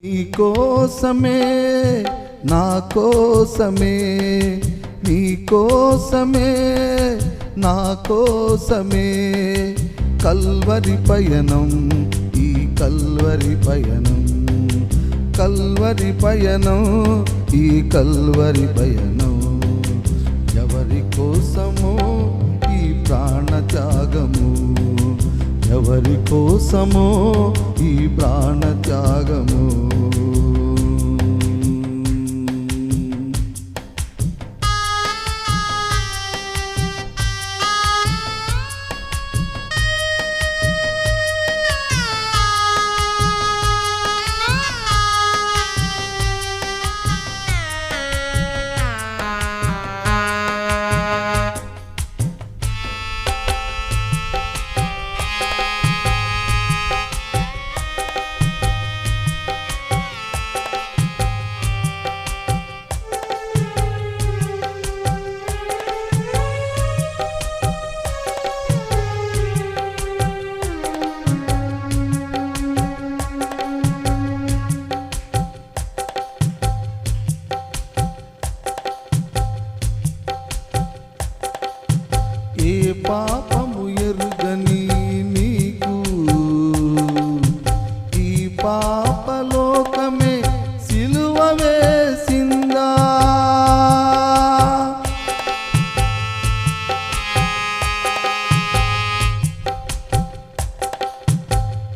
నీ కోసమే నా కోసమే నీ కోసమే నా కోసమే కల్వరి పయనం ఈ కల్వరి పయనం కల్వరి పయనం ఈ కల్వరి పయనం ఎవరి కోసమో ఈ ప్రాణ త్యాగము ఎవరి కోసమో ఈ ప్రాణ త్యాగము ఏ పాపము ఎరుగని నీకు ఈ పాపలోకమే సిలువ వేసిందా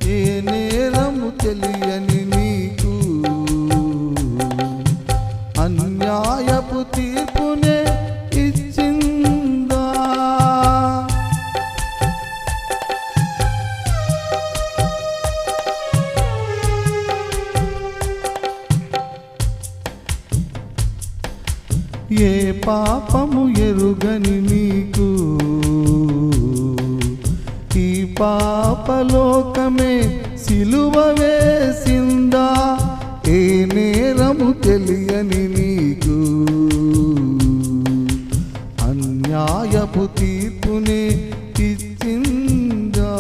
ఏ నేరము తెలియని నీకు అన్యాయపు తీర్పునే ఏ పాపము ఎరుగని నీకు ఈ పాపలోకమే సిలువ వేసిందా ఏ నేరము తెలియని నీకు అన్యాయపు తీర్పునే ఇచ్చిందా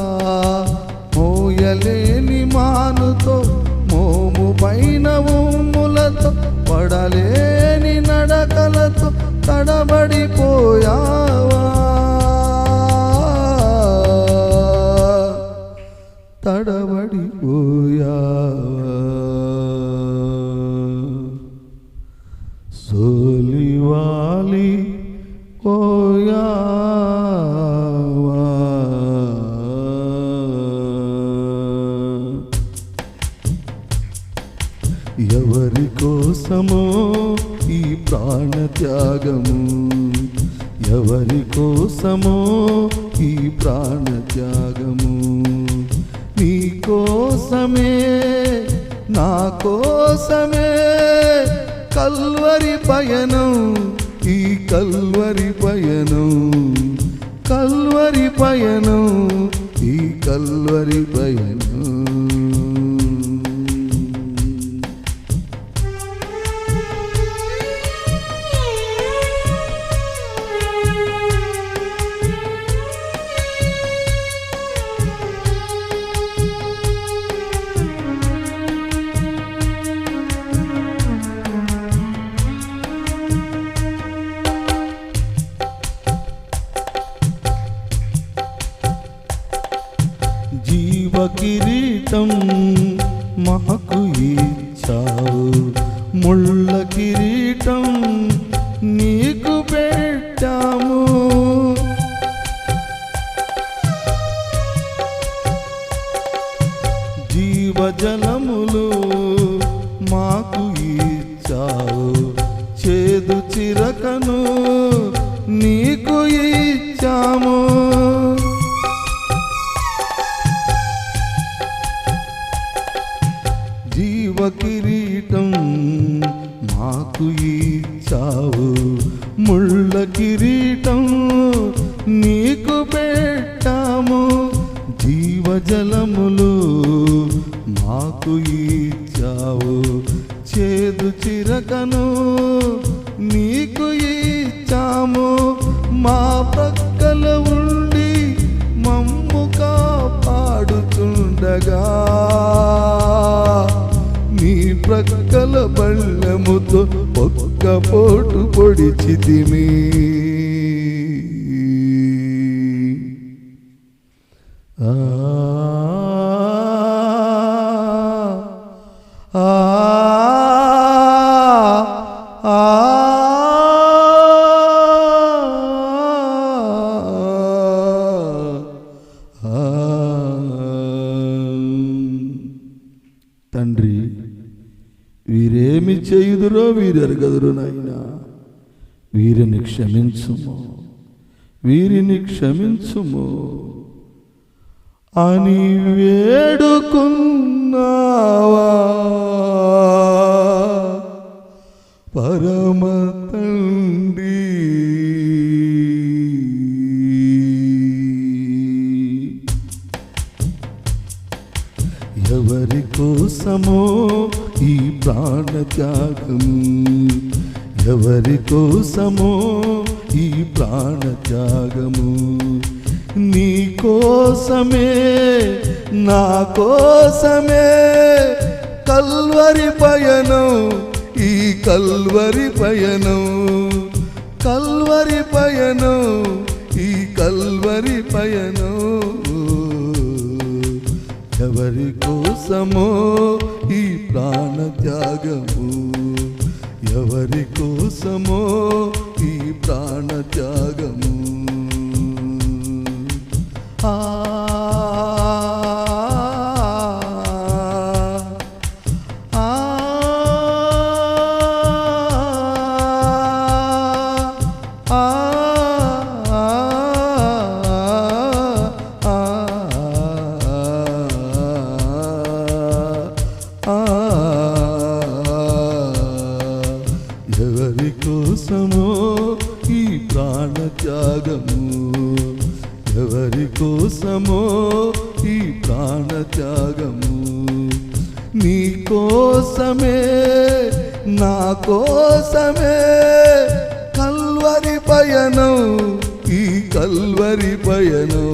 మోయలేని మానుతో మోము పైన ఉమ్ములతో పడలేని నడకలతో తడబడిపోయావా తడబడిపోయావా సోలివాలి పోయావా ఎవరి కోసమో ఈ ప్రాణ త్యాగము ఎవరి కోసమో ఈ ప్రాణ త్యాగము నీ కోసమే నా కోసమే కల్వరి పయనం ఈ కల్వరి పయనం కల్వరి పయనం ఈ కల్వరి పయనం జీవ కిరీటం మాకు ఇచ్చావు ముళ్ళ కిరీటం నీకు పెట్టాము జీవజలములు మాకు ఇచ్చావు చేదు చిరకను నీకు ఇచ్చాము జీవ కిరీటం మాకు ఇచ్చావు ముళ్ళ కిరీటం నీకు పెట్టాము జీవజలములు మాకు ఇచ్చావు చేదు చిరకను నీకు ఇచ్చాము మా ప్రక్కల ఉండి మమ్ము కాపాడుతుండగా నీ ప్రక్కల బళ్ళెముతో ఒక్క పోటు పొడిచితిమి. ఆ ఆ తండ్రి, వీరేమి చేయుదురో వీరెరగదురు నాయనా, వీరిని క్షమించుము, వీరిని క్షమించుము అని వేడుకున్నావా పరమ తండ్రి. ఎవరి కోసమో ఈ ప్రాణత్యాగము, ఎవరి కోసమో ఈ ప్రాణత్యాగము, నీ కోసమే నా కోసమే కల్వరి పయనం, ఈ కల్వరి పయనం, కల్వరి పయనం, ఈ కల్వరి పయనం. ఎవరి కోసమో ఈ ప్రాణత్యాగము, ఎవరి కోసమో ఈ ప్రాణత్యాగము. ఆ ఎవరి కోసమో ఈ ప్రాణత్యాగము, ఎవరి కోసమో ఈ ప్రాణత్యాగము, నీ కోసమే నా కోసమే కల్వరి పయనం, ఈ కల్వరి పయనం,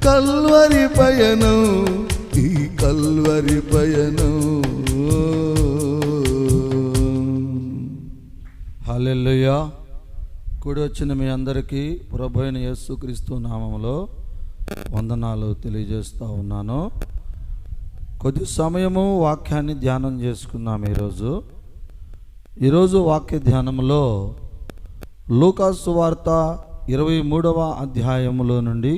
కల్వరి పయనం, ఈ కల్వరి పయనం. హల్లెలూయా. కూడి వచ్చిన మీ అందరికీ ప్రభు అయిన యేసుక్రీస్తు నామములో వందనాలు తెలియజేస్తూ ఉన్నాను. కొద్ది సమయము వాక్యాన్ని ధ్యానం చేసుకున్నాం. ఈరోజు వాక్య ధ్యానంలో లూకా సువార్త 23వ అధ్యాయములో నుండి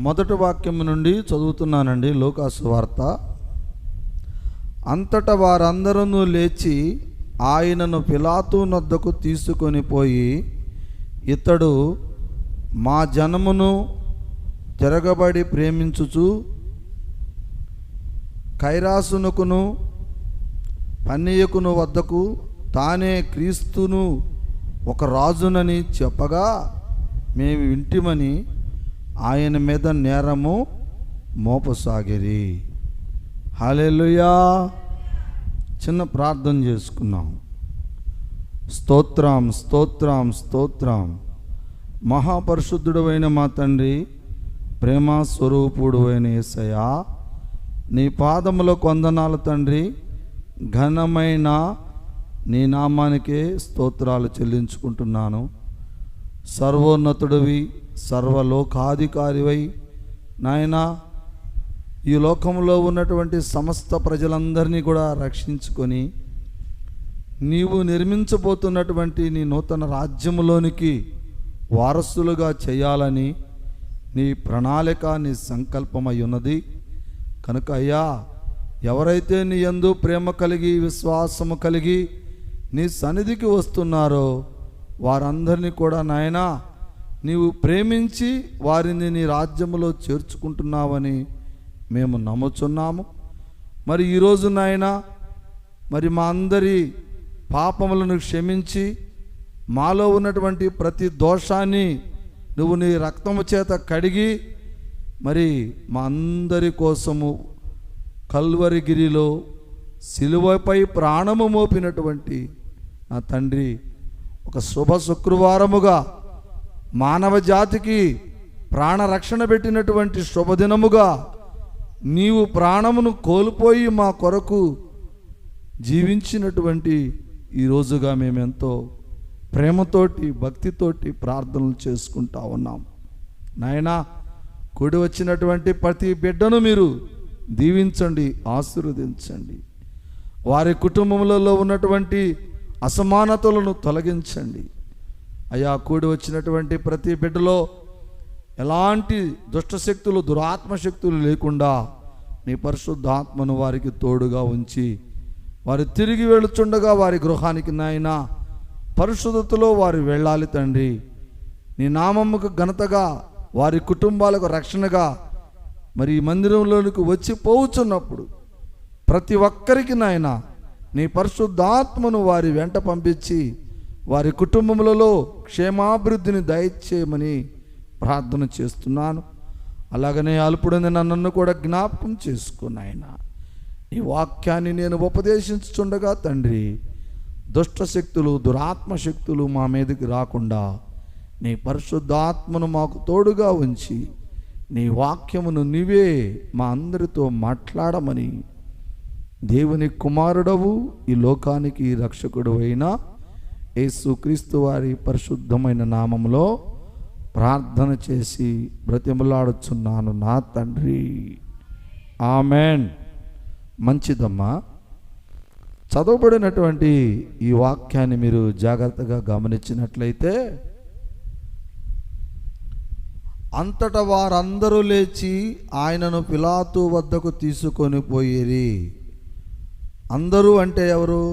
మొదటి వాక్యం నుండి చదువుతున్నానండి. లూకా సువార్త. అంతటా వారందరూ లేచి ఆయనను పిలాతు నొద్దకు తీసుకొని పోయి, ఇతడు మా జనమును తిరగబడి ప్రేమించుచు కైరాసునకును పన్నీయకును వద్దకు తానే క్రీస్తును ఒక రాజునని చెప్పగా మేము వింటిమని ఆయన మీద నేరము మోపసాగిరి. హల్లెలూయా. చిన్న ప్రార్థన చేసుకున్నాం. స్తోత్రం స్తోత్రం స్తోత్రం. మహాపరిశుద్ధుడైన మా తండ్రి, ప్రేమ స్వరూపుడు అయిన యేసయ్యా, నీ పాదములకు వందనాలు తండ్రి. ఘనమైన నీ నామానికే స్తోత్రాలు చెల్లించుకుంటున్నాను. సర్వోన్నతుడివి, సర్వలోకాధికారివై నాయనా, ఈ లోకంలో ఉన్నటువంటి సమస్త ప్రజలందరినీ కూడా రక్షించుకొని నీవు నిర్మించబోతున్నటువంటి నీ నూతన రాజ్యములోనికి వారసులుగా చేయాలని నీ ప్రణాళిక, నీ సంకల్పమై ఉన్నది కనుక అయ్యా, ఎవరైతే నీ యందు ప్రేమ కలిగి విశ్వాసము కలిగి నీ సన్నిధికి వస్తున్నారో వారందరినీ కూడా నాయనా నీవు ప్రేమించి వారిని నీ రాజ్యములో చేర్చుకుంటున్నావని మేము నమ్ముచున్నాము. మరి ఈరోజు నాయనా, మరి మా అందరి పాపములను క్షమించి మాలో ఉన్నటువంటి ప్రతి దోషాన్ని నువ్వు నీ రక్తము చేత కడిగి మరి మా అందరి కోసము కల్వరిగిరిలో సిలువపై ప్రాణము మోపినటువంటి నా తండ్రి, ఒక శుభ శుక్రవారముగా మానవ జాతికి ప్రాణరక్షణ పెట్టినటువంటి శుభదినముగా నీవు ప్రాణమును కోల్పోయి మా కొరకు జీవించినటువంటి ఈ రోజుగా మేమెంతో ప్రేమతోటి భక్తితోటి ప్రార్థనలు చేసుకుంటా ఉన్నాం. నాయనా, కూడి వచ్చినటువంటి ప్రతి బిడ్డను మీరు దీవించండి, ఆశీర్వదించండి. వారి కుటుంబములలో ఉన్నటువంటి అసమానతలను తొలగించండి. అయా, కూడి వచ్చినటువంటి ప్రతి బిడ్డలో ఎలాంటి దుష్టశక్తులు, దురాత్మశక్తులు లేకుండా నీ పరిశుద్ధాత్మను వారికి తోడుగా ఉంచి వారు తిరిగి వెళుచుండగా వారి గృహానికి నాయనా పరిశుద్ధతలో వారు వెళ్ళాలి తండ్రి. నీ నామముకు ఘనతగా, వారి కుటుంబాలకు రక్షణగా మరి ఈ మందిరంలోనికి వచ్చి పోవుచున్నప్పుడు ప్రతి ఒక్కరికి నాయనా నీ పరిశుద్ధాత్మను వారి వెంట పంపించి వారి కుటుంబములలో క్షేమాభివృద్ధిని దయచేయమని ప్రార్థన చేస్తున్నాను. అలాగనే అల్పుడైన నన్ను కూడా జ్ఞాపకం చేసుకున్నాయన. ఈ వాక్యాన్ని నేను ఉపదేశించుచుండగా తండ్రి, దుష్టశక్తులు, దురాత్మశక్తులు మా మీదకి రాకుండా నీ పరిశుద్ధాత్మను మాకు తోడుగా ఉంచి నీ వాక్యమును నీవే మా అందరితో మాట్లాడమని దేవుని కుమారుడవు, ఈ లోకానికి రక్షకుడు అయిన యేసుక్రీస్తు వారి పరిశుద్ధమైన నామములో ప్రార్థన చేసి బ్రతిమలాడుచున్నాను నా తండ్రి, ఆమెన్. మంచిదమ్మా. చదవబడినటువంటి ఈ వాక్యాన్ని మీరు జాగ్రత్తగా గమనించినట్లయితే, అంతటా వారందరూ లేచి ఆయనను పిలాతు వద్దకు తీసుకొని పోయేరి. అందరూ అంటే ఎవరు?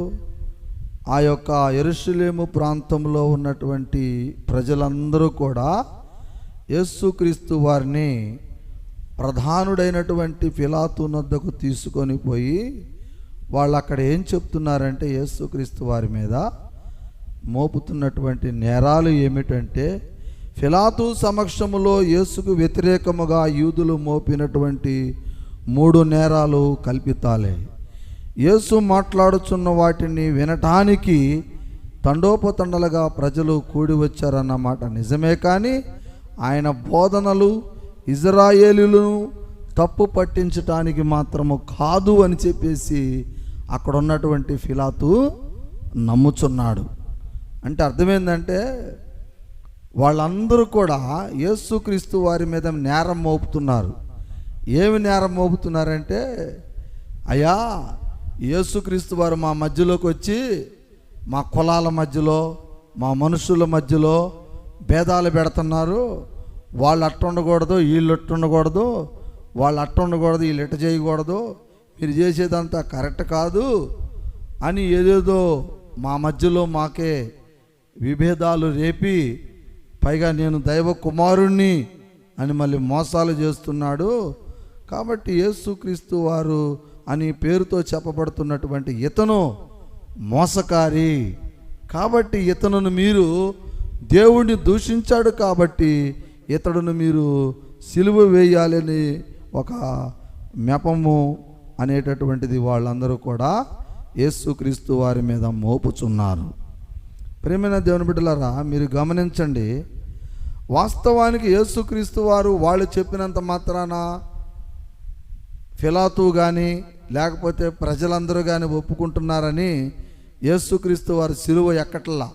ఆ యొక్క యెరూషలేము ప్రాంతంలో ఉన్నటువంటి ప్రజలందరూ కూడా యేసుక్రీస్తు వారిని ప్రధానుడైనటువంటి పిలాతు వద్దకు తీసుకొని పోయి వాళ్ళు అక్కడ ఏం చెప్తున్నారంటే, యేసుక్రీస్తు వారి మీద మోపుతున్నటువంటి నేరాలు ఏమిటంటే, పిలాతు సమక్షములో యేసుకు వ్యతిరేకముగా యూదులు మోపినటువంటి 3 నేరాలు కల్పితాలే. యేసు మాట్లాడుచున్న వాటిని వినటానికి తండోపతండలుగా ప్రజలు కూడి వచ్చారన్నమాట నిజమే, కానీ ఆయన బోధనలు ఇజ్రాయేలీలను తప్పు పట్టించటానికి మాత్రము కాదు అని చెప్పేసి అక్కడ ఉన్నటువంటి పిలాతు నమ్ముచున్నాడు. అంటే అర్థమైందంటే, వాళ్ళందరూ కూడా యేసుక్రీస్తు వారి మీద నేరం మోపుతున్నారు. ఏమి నేరం మోపుతున్నారంటే, అయ్యా, యేసుక్రీస్తు వారు మా మధ్యలోకి వచ్చి మా కులాల మధ్యలో, మా మనుషుల మధ్యలో భేదాలు పెడుతున్నారు. వాళ్ళు అట్ట ఉండకూడదు, వీళ్ళు అట్ట ఉండకూడదు, వాళ్ళు అట్ట ఉండకూడదు, వీళ్ళు ఇట్ట చేయకూడదు, మీరు చేసేదంతా కరెక్ట్ కాదు అని ఏదేదో మా మధ్యలో మాకే విభేదాలు రేపి, పైగా నేను దైవ కుమారుణ్ణి అని మళ్ళీ మోసాలు చేస్తున్నాడు. కాబట్టి యేసుక్రీస్తు వారు అని పేరుతో చెప్పబడుతున్నటువంటి ఇతను మోసకారి. కాబట్టి ఇతనును మీరు, దేవుడిని దూషించాడు కాబట్టి ఇతడును మీరు సిలువ వేయాలని ఒక మెపము అనేటటువంటిది వాళ్ళందరూ కూడా యేసుక్రీస్తు వారి మీద మోపుచున్నారు. ప్రియమైన దేవుని బిడ్డలారా, మీరు గమనించండి, వాస్తవానికి యేసుక్రీస్తు వారు వాళ్ళు చెప్పినంత మాత్రాన పిలాతు కానీ లేకపోతే ప్రజలందరూ కానీ ఒప్పుకుంటున్నారని యేసుక్రీస్తు వారు సిలువ ఎక్కట్లా.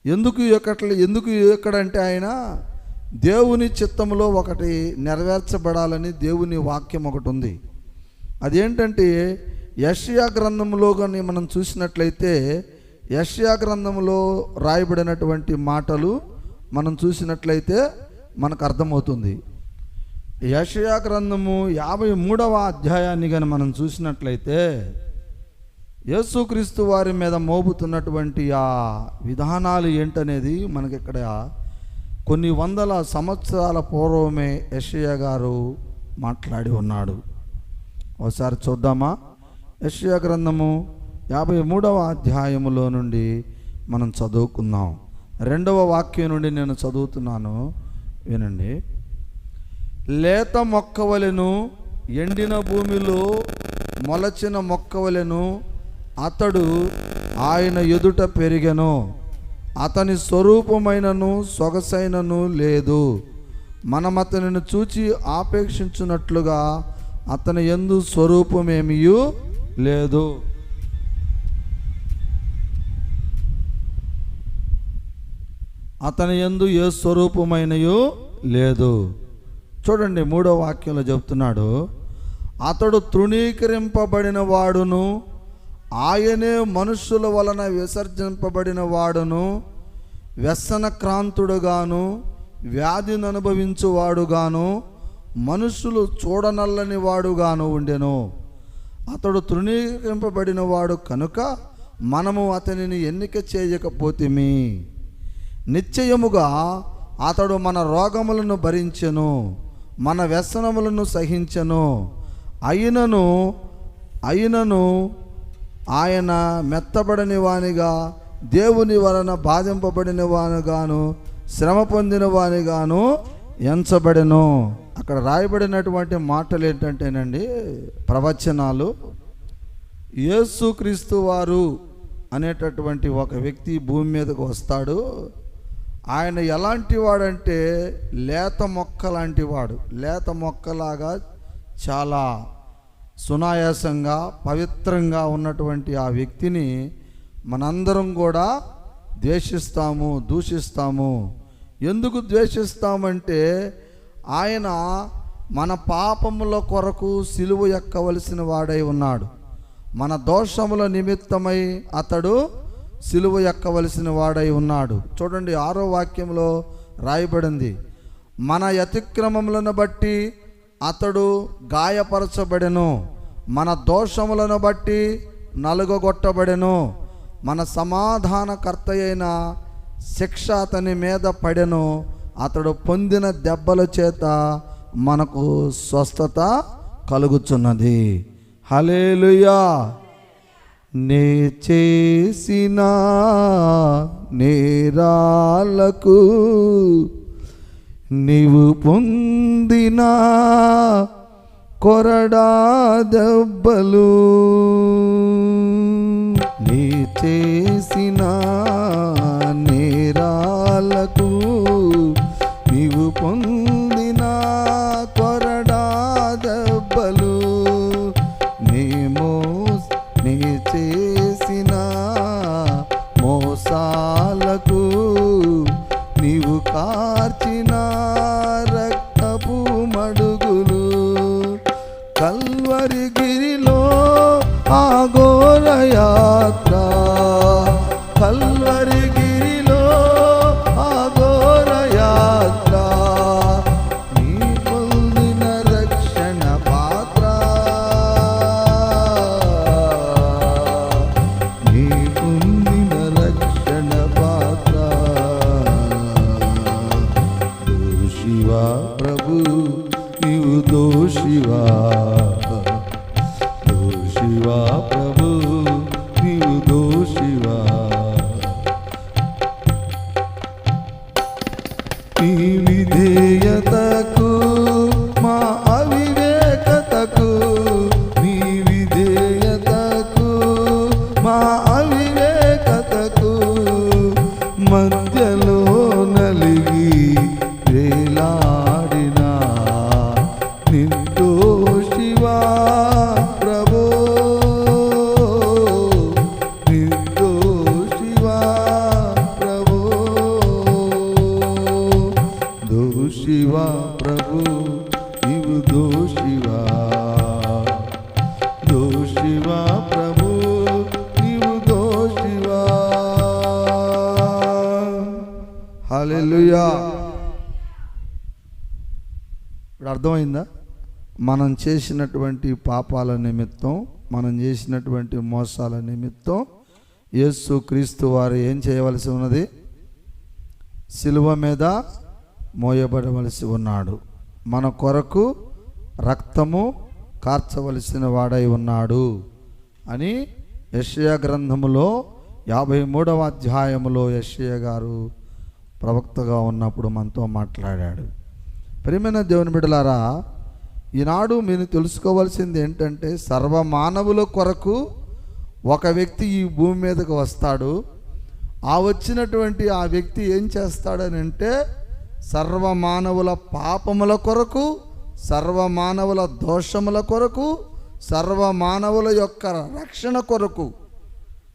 ఎందుకు ఎక్కడంటే, ఆయన దేవుని చిత్తములో ఒకటి నెరవేర్చబడాలని దేవుని వాక్యం ఒకటి ఉంది. అదేంటంటే, యెషయా గ్రంథంలో కానీ మనం చూసినట్లయితే, యెషయా గ్రంథంలో రాయబడినటువంటి మాటలు మనం చూసినట్లయితే మనకు అర్థమవుతుంది. యెషయా గ్రంథము 53వ అధ్యాయాన్ని కానీ మనం చూసినట్లయితే, యేసుక్రీస్తు వారి మీద మోపుతున్నటువంటి ఆ విధానాలు ఏంటనేది మనకి ఇక్కడ కొన్ని వందల సంవత్సరాల పూర్వమే యెషయా గారు మాట్లాడి ఉన్నాడు. ఒకసారి చూద్దామా? యెషయా గ్రంథము 53వ అధ్యాయములో నుండి మనం చదువుకుందాం. 2వ వాక్యం నుండి నేను చదువుతున్నాను, వినండి. లేత మొక్కవలెను, ఎండిన భూమిలో మొలచిన మొక్కవలెను అతడు ఆయన ఎదుట పెరిగెను. అతని స్వరూపమైనను సొగసైనను లేదు. మనం అతనిని చూచి ఆపేక్షించున్నట్లుగా అతని యందు స్వరూపమేమీ లేదు. అతని యందు ఏ స్వరూపమైనయు లేదు. చూడండి 3వ వాక్యంలో చెప్తున్నాడు, అతడు తృణీకరింపబడిన వాడును, ఆయనే మనుష్యుల వలన విసర్జింపబడిన వాడును, వ్యసనక్రాంతుడుగాను వ్యాధిని అనుభవించువాడుగాను మనుషులు చూడనల్లని వాడుగాను ఉండెను. అతడు తృణీకరింపబడిన వాడు కనుక మనము అతనిని ఎన్నిక చేయకపోతిమి. నిశ్చయముగా అతడు మన రోగములను భరించెను, మన వ్యసనములను సహించెను. అయినను ఆయన మెత్తబడని వానిగా, దేవుని వలన బాధింపబడిన వానిగాను, శ్రమ పొందిన వానిగాను ఎంచబడెను. అక్కడ రాయబడినటువంటి మాటలు ఏంటంటేనండి, ప్రవచనాలు. యేసుక్రీస్తు వారు అనేటటువంటి ఒక వ్యక్తి భూమి మీదకు వస్తాడు. ఆయన ఎలాంటి వాడంటే లేత మొక్క లాంటి వాడు. లేత మొక్కలాగా చాలా సునాయాసంగా పవిత్రంగా ఉన్నటువంటి ఆ వ్యక్తిని మనందరం కూడా ద్వేషిస్తాము, దూషిస్తాము. ఎందుకు ద్వేషిస్తామంటే ఆయన మన పాపముల కొరకు సిలువ ఎక్కవలసిన వాడై ఉన్నాడు. మన దోషముల నిమిత్తమై అతడు సిలువ ఎక్కవలసిన వాడై ఉన్నాడు. చూడండి 6వ వాక్యంలో రాయబడింది, మన అతిక్రమములను బట్టి అతడు గాయపరచబడెను, మన దోషములను బట్టి నలుగగొట్టబడెను, మన సమాధానకర్త అయిన శిక్ష అతని మీద పడెను, అతడు పొందిన దెబ్బల చేత మనకు స్వస్థత కలుగుచున్నది. హల్లెలూయా. నే చేసిన నేరాలకు నీవు పొందిన కొరడా దెబ్బలు, నీ చేసిన నేరాలకు నీవు పొందిన కొరడా దెబ్బలు, నీ చేసిన మోసాలకు నీవు కార్చిన రక్తపు మడుగులు, కల్వరి గిరిలో ఆ ఘోర యాత్ర, కల్వరి గిరిలో ఆ ఘోర యాత్ర, నీ పొందిన రక్షణ పాత్ర, నీ పొందిన రక్షణ పాత్ర. దోషివా ప్రభు నీవు, దోషివా, దోషివా ప్రభు నీవు, దోషివా. నీ విధేయతకు మా అవివేకతకు, నీ విధేయతకు మా అవివేకతకు మధ్యలో నలిగి వేలాడిన నిర్దోషివా ప్రభో, నిర్దోషివా ప్రభో, దోషివా ప్రభు నీవు, దోషివా, దోషివా ప్రభు నీవు, దోషివా. హల్లెలూయా. ఇప్పుడు అర్థమైందా? మనం చేసినటువంటి పాపాల నిమిత్తం, మనం చేసినటువంటి మోసాల నిమిత్తం యేసుక్రీస్తు వారు ఏం చేయవలసి ఉన్నది? సిలువ మీద మోయబడవలసి ఉన్నాడు. మన కొరకు రక్తము కార్చవలసిన వాడై ఉన్నాడు అని యెషయా గ్రంథములో 53వ అధ్యాయములో యెషయా గారు ప్రవక్తగా ఉన్నప్పుడు మనతో మాట్లాడాడు. ప్రియమైన దేవుని బిడ్డలారా, ఈనాడు మీరు తెలుసుకోవాల్సింది ఏంటంటే, సర్వమానవుల కొరకు ఒక వ్యక్తి ఈ భూమి మీదకు వస్తాడు. ఆ వచ్చినటువంటి ఆ వ్యక్తి ఏం చేస్తాడని అంటే, సర్వమానవుల పాపముల కొరకు, సర్వమానవుల దోషముల కొరకు, సర్వమానవుల యొక్క రక్షణ కొరకు.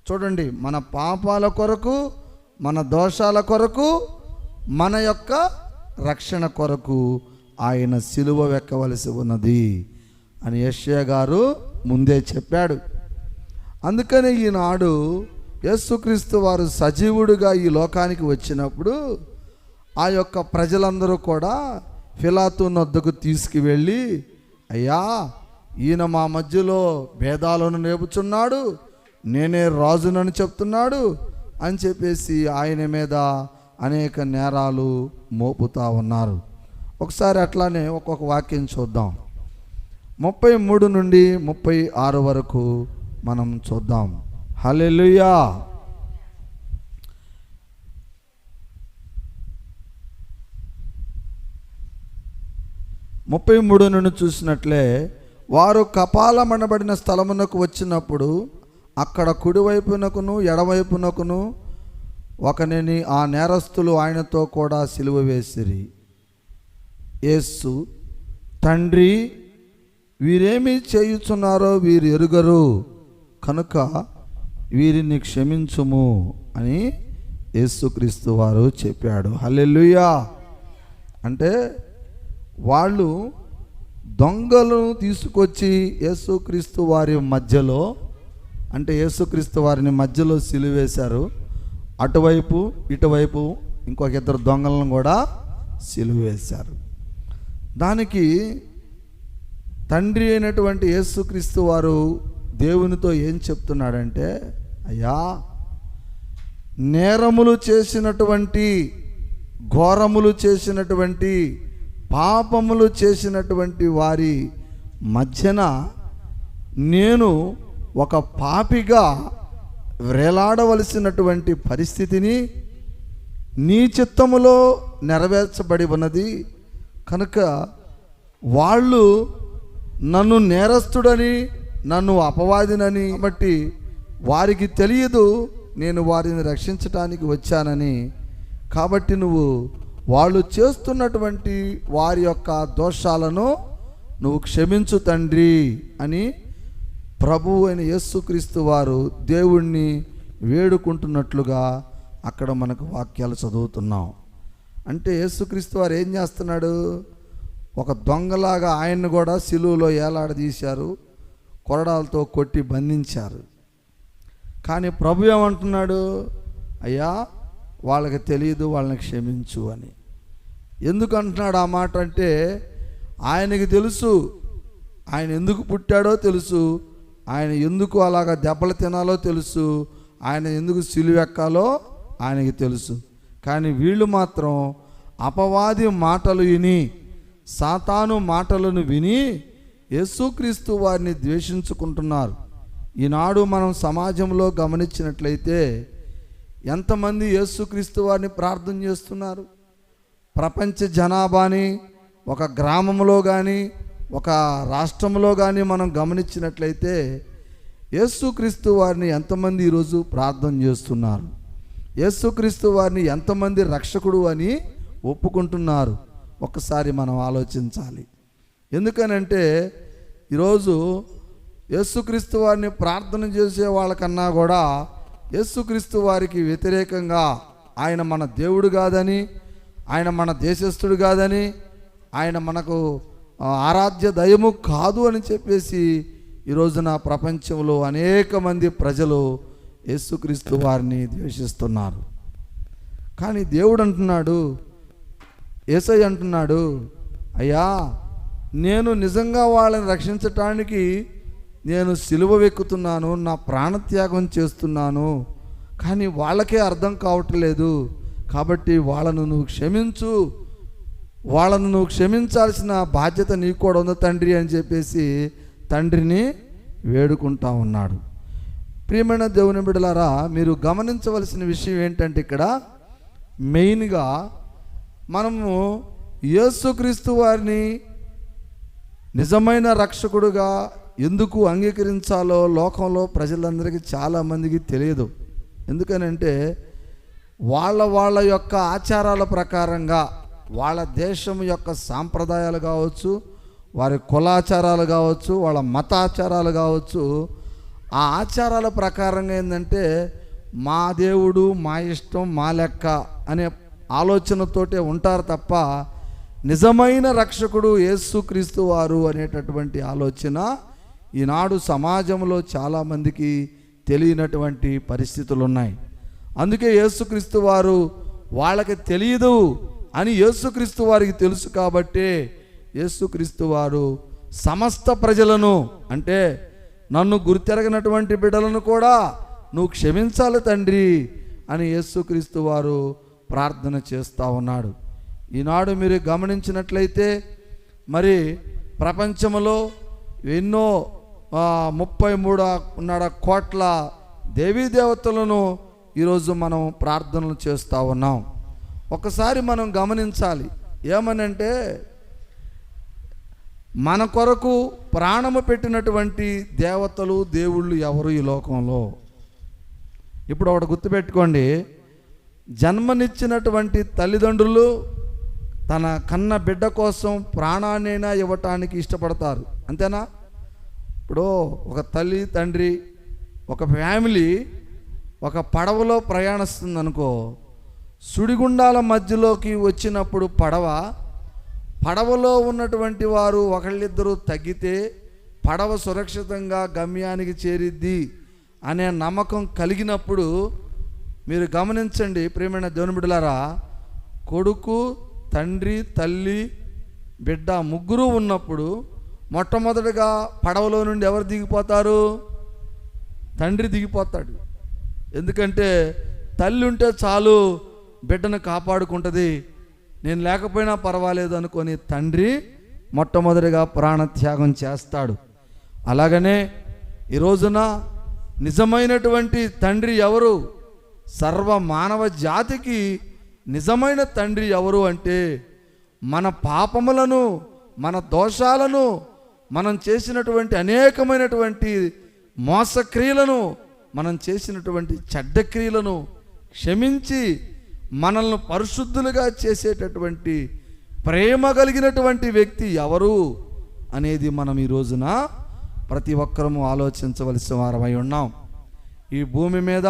చూడండి, మన పాపాల కొరకు, మన దోషాల కొరకు, మన యొక్క రక్షణ కొరకు ఆయన సిలువ వెక్కవలసి ఉన్నది అని యెషయా గారు ముందే చెప్పాడు. అందుకని ఈనాడు యేసుక్రీస్తు వారు సజీవుడిగా ఈ లోకానికి వచ్చినప్పుడు ఆ యొక్క ప్రజలందరూ కూడా పిలాతు వద్దకు తీసుకువెళ్ళి, అయ్యా, ఈయన మా మధ్యలో భేదాలను నేర్పుచున్నాడు, నేనే రాజునని చెప్తున్నాడు అని చెప్పేసి ఆయన మీద అనేక నేరాలు మోపుతా ఉన్నారు. ఒకసారి అట్లానే ఒక్కొక్క వాక్యం చూద్దాం. 33 నుండి 36 వరకు మనం చూద్దాం. హల్లెలూయా. ముప్పై 33 నుండి చూసినట్లే, వారు కపాలమనబడిన స్థలమునకు వచ్చినప్పుడు అక్కడ కుడివైపునకును ఎడవైపునకును ఒకనిని ఆ నేరస్తులు ఆయనతో కూడా సిలువ వేసిరి. యేసు, తండ్రి, వీరేమి చేయుచున్నారో వీరు ఎరుగరు కనుక వీరిని క్షమించుము అని యేసుక్రీస్తు వారు చెప్పాడు. హల్లెలూయా. అంటే వాళ్ళు దొంగలను తీసుకొచ్చి యేసుక్రీస్తు వారి మధ్యలో, అంటే యేసుక్రీస్తు వారిని మధ్యలో సిలువేశారు. అటువైపు ఇటువైపు ఇంకొక 2 దొంగలను కూడా సిలువేశారు. దానికి తండ్రి అయినటువంటి యేసుక్రీస్తు వారు దేవునితో ఏం చెప్తున్నాడంటే, అయ్యా, నేరములు చేసినటువంటి, ఘోరములు చేసినటువంటి, పాపములు చేసినటువంటి వారి మధ్యన నేను ఒక పాపిగా వేలాడవలసినటువంటి పరిస్థితిని నీ చిత్తములో నెరవేర్చబడి ఉన్నది కనుక వాళ్ళు నన్ను నేరస్తుడని, నన్ను అపవాదినని బట్టి వారికి తెలియదు నేను వారిని రక్షించటానికి వచ్చానని. కాబట్టి నువ్వు వాళ్ళు చేస్తున్నటువంటి వారి యొక్క దోషాలను నువ్వు క్షమించు తండ్రి అని ప్రభువు అయిన యేసుక్రీస్తు వారు దేవుణ్ణి వేడుకుంటున్నట్లుగా అక్కడ మనకు వాక్యాలు చదువుతున్నాం. అంటే యేసుక్రీస్తు వారు ఏం చేస్తున్నాడు? ఒక దొంగలాగా ఆయన్ని కూడా సిలువలో ఏలాడదీశారు, కొరడాలతో కొట్టి బంధించారు. కానీ ప్రభు ఏమంటున్నాడు? అయ్యా, వాళ్ళకి తెలియదు, వాళ్ళని క్షమించు అని. ఎందుకు అంటున్నాడు ఆ మాట అంటే, ఆయనకి తెలుసు ఆయన ఎందుకు పుట్టాడో తెలుసు, ఆయన ఎందుకు అలాగ దెబ్బలు తినాలో తెలుసు, ఆయన ఎందుకు సిలువెక్కాలో ఆయనకి తెలుసు. కానీ వీళ్ళు మాత్రం అపవాది మాటలు విని, సాతాను మాటలను విని యేసుక్రీస్తు వారిని ద్వేషించుకుంటున్నారు. ఈనాడు మనం సమాజంలో గమనించినట్లయితే ఎంతమంది యేసుక్రీస్తు వారిని ప్రార్థన చేస్తున్నారు? ప్రపంచ జనాభాని ఒక గ్రామంలో కానీ ఒక రాష్ట్రంలో కానీ మనం గమనించినట్లయితే యేసుక్రీస్తు వారిని ఎంతమంది ఈరోజు ప్రార్థన చేస్తున్నారు? యేసుక్రీస్తు వారిని ఎంతమంది రక్షకుడు అని ఒప్పుకుంటున్నారు? ఒక్కసారి మనం ఆలోచించాలి. ఎందుకనంటే ఈరోజు యేసుక్రీస్తు వారిని ప్రార్థన చేసే వాళ్ళకన్నా కూడా యేసుక్రీస్తు వారికి వ్యతిరేకంగా ఆయన మన దేవుడు కాదని, ఆయన మన దేశస్థుడు కాదని, ఆయన మనకు ఆరాధ్య దైవము కాదు అని చెప్పేసి ఈరోజున ప్రపంచంలో అనేక మంది ప్రజలు యేసుక్రీస్తు వారిని ద్వేషిస్తున్నారు. కానీ దేవుడు అంటున్నాడు, యేసయ్య అంటున్నాడు, అయ్యా, నేను నిజంగా వాళ్ళని రక్షించటానికి నేను సిలువ వెక్కుతున్నాను, నా ప్రాణత్యాగం చేస్తున్నాను, కానీ వాళ్ళకే అర్థం కావట్లేదు. కాబట్టి వాళ్ళను నువ్వు క్షమించు, వాళ్ళను నువ్వు క్షమించాల్సిన బాధ్యత నీకు కూడా ఉంది తండ్రి అని చెప్పేసి తండ్రిని వేడుకుంటా ఉన్నాడు. ప్రియమైన దేవుని బిడ్డలారా, మీరు గమనించవలసిన విషయం ఏంటంటే ఇక్కడ మెయిన్గా మనము యేసుక్రీస్తు వారిని నిజమైన రక్షకుడుగా ఎందుకు అంగీకరించాలో లోకంలో ప్రజలందరికీ చాలామందికి తెలియదు. ఎందుకనంటే వాళ్ళ యొక్క ఆచారాల ప్రకారంగా, వాళ్ళ దేశం యొక్క సాంప్రదాయాలు కావచ్చు, వారి కులాచారాలు కావచ్చు, వాళ్ళ మతాచారాలు కావచ్చు, ఆ ఆచారాల ప్రకారంగా ఏంటంటే మా దేవుడు మా ఇష్టం మా లెక్క అనే ఆలోచనతోటే ఉంటారు తప్ప నిజమైన రక్షకుడు యేసుక్రీస్తు వారు అనేటటువంటి ఆలోచన ఈనాడు సమాజంలో చాలామందికి తెలియనటువంటి పరిస్థితులు ఉన్నాయి. అందుకే యేసుక్రీస్తు వారు వాళ్ళకి తెలియదు అని యేసుక్రీస్తు వారికి తెలుసు కాబట్టే యేసుక్రీస్తు వారు సమస్త ప్రజలను, అంటే నన్ను గుర్తెరగనటువంటి బిడ్డలను కూడా నువ్వు క్షమించాలి తండ్రి అని యేసుక్రీస్తు వారు ప్రార్థన చేస్తూ ఉన్నాడు. ఈనాడు మీరు గమనించినట్లయితే మరి ప్రపంచంలో ఎన్నో 33 కోట్ల దేవతలను ఈరోజు మనం ప్రార్థనలు చేస్తూ ఉన్నాం. ఒకసారి మనం గమనించాలి, ఏమనంటే మన కొరకు ప్రాణము పెట్టినటువంటి దేవతలు దేవుళ్ళు ఎవరు ఈ లోకంలో? ఇప్పుడు ఒకటి గుర్తుపెట్టుకోండి, జన్మనిచ్చినటువంటి తల్లిదండ్రులు తన కన్న బిడ్డ కోసం ప్రాణాన్నైనా ఇవ్వటానికి ఇష్టపడతారు, అంతేనా? ఇప్పుడు ఒక తల్లి తండ్రి ఒక ఫ్యామిలీ ఒక పడవలో ప్రయాణిస్తుంది అనుకో, సుడిగుండాల మధ్యలోకి వచ్చినప్పుడు పడవలో ఉన్నటువంటి వారు ఒకళ్ళిద్దరూ తగ్గితే పడవ సురక్షితంగా గమ్యానికి చేరిద్ది అనే నమ్మకం కలిగినప్పుడు మీరు గమనించండి ప్రియమైన దేవుని బిడ్డలారా, కొడుకు తండ్రి తల్లి బిడ్డ ముగ్గురు ఉన్నప్పుడు మొట్టమొదటిగా పడవలో నుండి ఎవరు దిగిపోతారు? తండ్రి దిగిపోతాడు. ఎందుకంటే తల్లి ఉంటే చాలు బిడ్డను కాపాడుకుంటుంది, నేను లేకపోయినా పర్వాలేదు అనుకొని తండ్రి మొట్టమొదటిగా ప్రాణత్యాగం చేస్తాడు. అలాగనే ఈ రోజున నిజమైనటువంటి తండ్రి ఎవరు? సర్వ మానవ జాతికి నిజమైన తండ్రి ఎవరు అంటే మన పాపములను, మన దోషాలను, మనం చేసినటువంటి అనేకమైనటువంటి మోసక్రియలను, మనం చేసినటువంటి చెడ్డ క్రియలను క్షమించి మనల్ని పరిశుద్ధులుగా చేసేటటువంటి ప్రేమ కలిగినటువంటి వ్యక్తి ఎవరు అనేది మనం ఈ రోజున ప్రతి ఒక్కరము ఆలోచించవలసిన వారమై ఉన్నాం. ఈ భూమి మీద,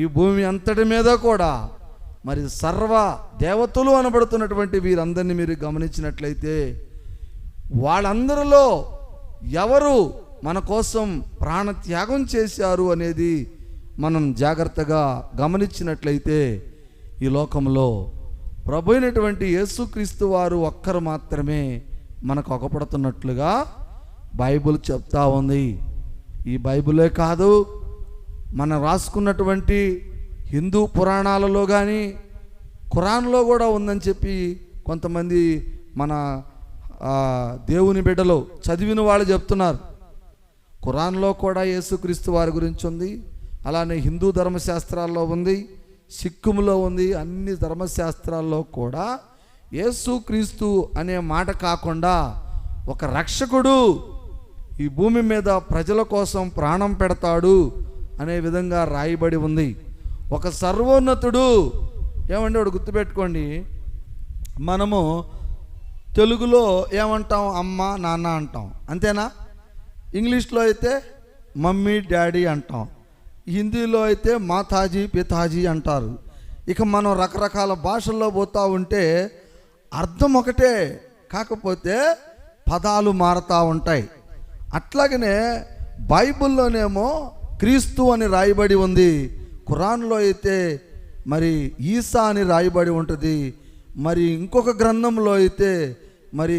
ఈ భూమి అంతటి మీద కూడా మరి సర్వ దేవతలు అనబడుతున్నటువంటి వీరందరినీ మీరు గమనించినట్లయితే వాళ్ళందరిలో ఎవరు మన కోసం ప్రాణత్యాగం చేశారు అనేది మనం జాగ్రత్తగా గమనించినట్లయితే ఈ లోకంలో ప్రభు అయినటువంటి యేసుక్రీస్తు వారు ఒక్కరు మాత్రమే మనకు ఒకపడుతున్నట్లుగా బైబిల్ చెప్తా ఉంది. ఈ బైబిలే కాదు, మనం రాసుకున్నటువంటి హిందూ పురాణాలలో కానీ ఖురాన్లో కూడా ఉందని చెప్పి కొంతమంది మన దేవుని బిడ్డలు చదివిన వాళ్ళు చెప్తున్నారు. ఖురాన్లో కూడా యేసుక్రీస్తు వారి గురించి ఉంది, అలానే హిందూ ధర్మశాస్త్రాల్లో ఉంది, సిక్కుములో ఉంది. అన్ని ధర్మశాస్త్రాల్లో కూడా యేసుక్రీస్తు అనే మాట కాకుండా ఒక రక్షకుడు ఈ భూమి మీద ప్రజల కోసం ప్రాణం పెడతాడు అనే విధంగా రాయబడి ఉంది. ఒక సర్వోన్నతుడు, ఏమంటే ఒకటి గుర్తుపెట్టుకోండి, మనము తెలుగులో ఏమంటాం? అమ్మ నాన్న అంటాం, అంతేనా? ఇంగ్లీష్లో అయితే మమ్మీ డాడీ అంటాం, హిందీలో అయితే మాతాజీ పితాజీ అంటారు. ఇక మనం రకరకాల భాషల్లో పోతూ ఉంటే అర్థం ఒకటే, కాకపోతే పదాలు మారుతూ ఉంటాయి. అట్లాగనే బైబిల్లోనేమో క్రీస్తు అని రాయబడి ఉంది, ఖురాన్లో అయితే మరి ఈసా అని రాయబడి ఉంటుంది, మరి ఇంకొక గ్రంథంలో అయితే మరి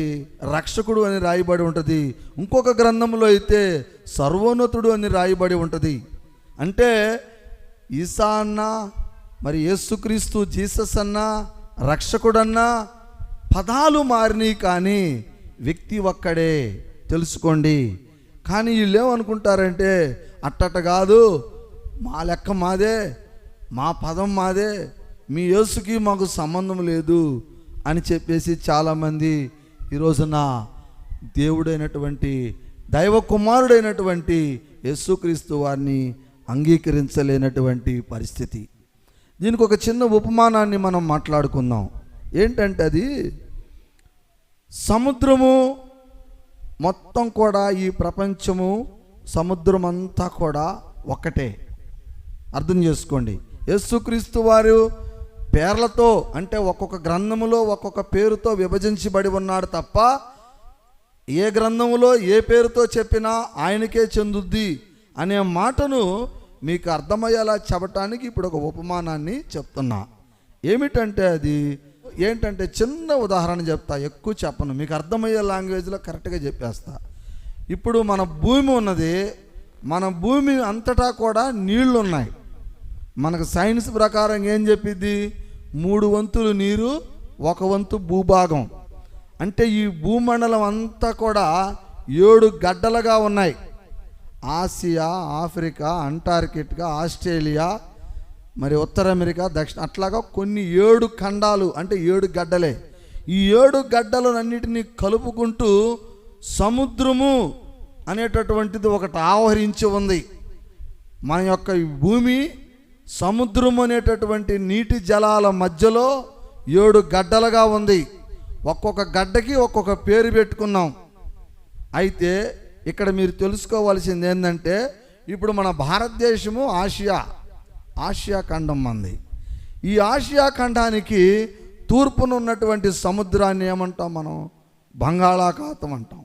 రక్షకుడు అని రాయబడి ఉంటుంది, ఇంకొక గ్రంథంలో అయితే సర్వోన్నతుడు అని రాయబడి ఉంటుంది. అంటే ఈసా అన్నా, మరి యేసుక్రీస్తు జీసస్ అన్నా, రక్షకుడన్నా పదాలు మారినాయి కానీ వ్యక్తి ఒక్కడే, తెలుసుకోండి. కానీ వీళ్ళు ఏమనుకుంటారంటే అట్టట కాదు, మా లెక్క మాదే, మా పదం మాదే, మీ యేసుకి మాకు సంబంధం లేదు అని చెప్పేసి చాలామంది ఈ రోజున దేవుడైనటువంటి దైవ కుమారుడైనటువంటి యేసుక్రీస్తు వారిని అంగీకరించలేనటువంటి పరిస్థితి. దీనికి ఒక చిన్న ఉపమానాన్ని మనం మాట్లాడుకుందాం. ఏంటంటే అది సముద్రము మొత్తం కూడా, ఈ ప్రపంచము సముద్రం అంతా కూడా ఒక్కటే. అర్థం చేసుకోండి. యేసుక్రీస్తు వారు పేర్లతో, అంటే ఒక్కొక్క గ్రంథములో ఒక్కొక్క పేరుతో విభజించబడి ఉన్నాడు తప్ప ఏ గ్రంథములో ఏ పేరుతో చెప్పినా ఆయనకే చెందుద్ది అనే మాటను మీకు అర్థమయ్యేలా చెప్పటానికి ఇప్పుడు ఒక ఉపమానాన్ని చెప్తున్నా. ఏమిటంటే అది ఏంటంటే చిన్న ఉదాహరణ చెప్తా, ఎక్కువ చెప్పను, మీకు అర్థమయ్యే లాంగ్వేజ్లో కరెక్ట్గా చెప్పేస్తా. ఇప్పుడు మన భూమి ఉన్నది, మన భూమి అంతటా కూడా నీళ్లు ఉన్నాయి. మనకు సైన్స్ ప్రకారం ఏం చెప్పిద్ది? 3 వంతులు నీరు, 1 వంతు భూభాగం. అంటే ఈ భూమండలం అంతా కూడా 7 గడ్డలుగా ఉన్నాయి. ఆసియా, ఆఫ్రికా, అంటార్కిటికా, ఆస్ట్రేలియా, మరి ఉత్తర అమెరికా, దక్షిణ, అట్లాగా కొన్ని 7 ఖండాలు, అంటే 7 గడ్డలే. ఈ 7 గడ్డలన్నిటినీ కలుపుకుంటూ సముద్రము అనేటటువంటిది ఒకటి ఆవరించి ఉంది. మన యొక్క భూమి సముద్రం అనేటటువంటి నీటి జలాల మధ్యలో 7 గడ్డలుగా ఉంది. ఒక్కొక్క గడ్డకి ఒక్కొక్క పేరు పెట్టుకున్నాం. అయితే ఇక్కడ మీరు తెలుసుకోవాల్సింది ఏంటంటే, ఇప్పుడు మన భారతదేశము ఆసియా ఖండం మంది. ఈ ఆసియా ఖండానికి తూర్పున ఉన్నటువంటి సముద్రాన్ని ఏమంటాం మనం? బంగాళాఖాతం అంటాం.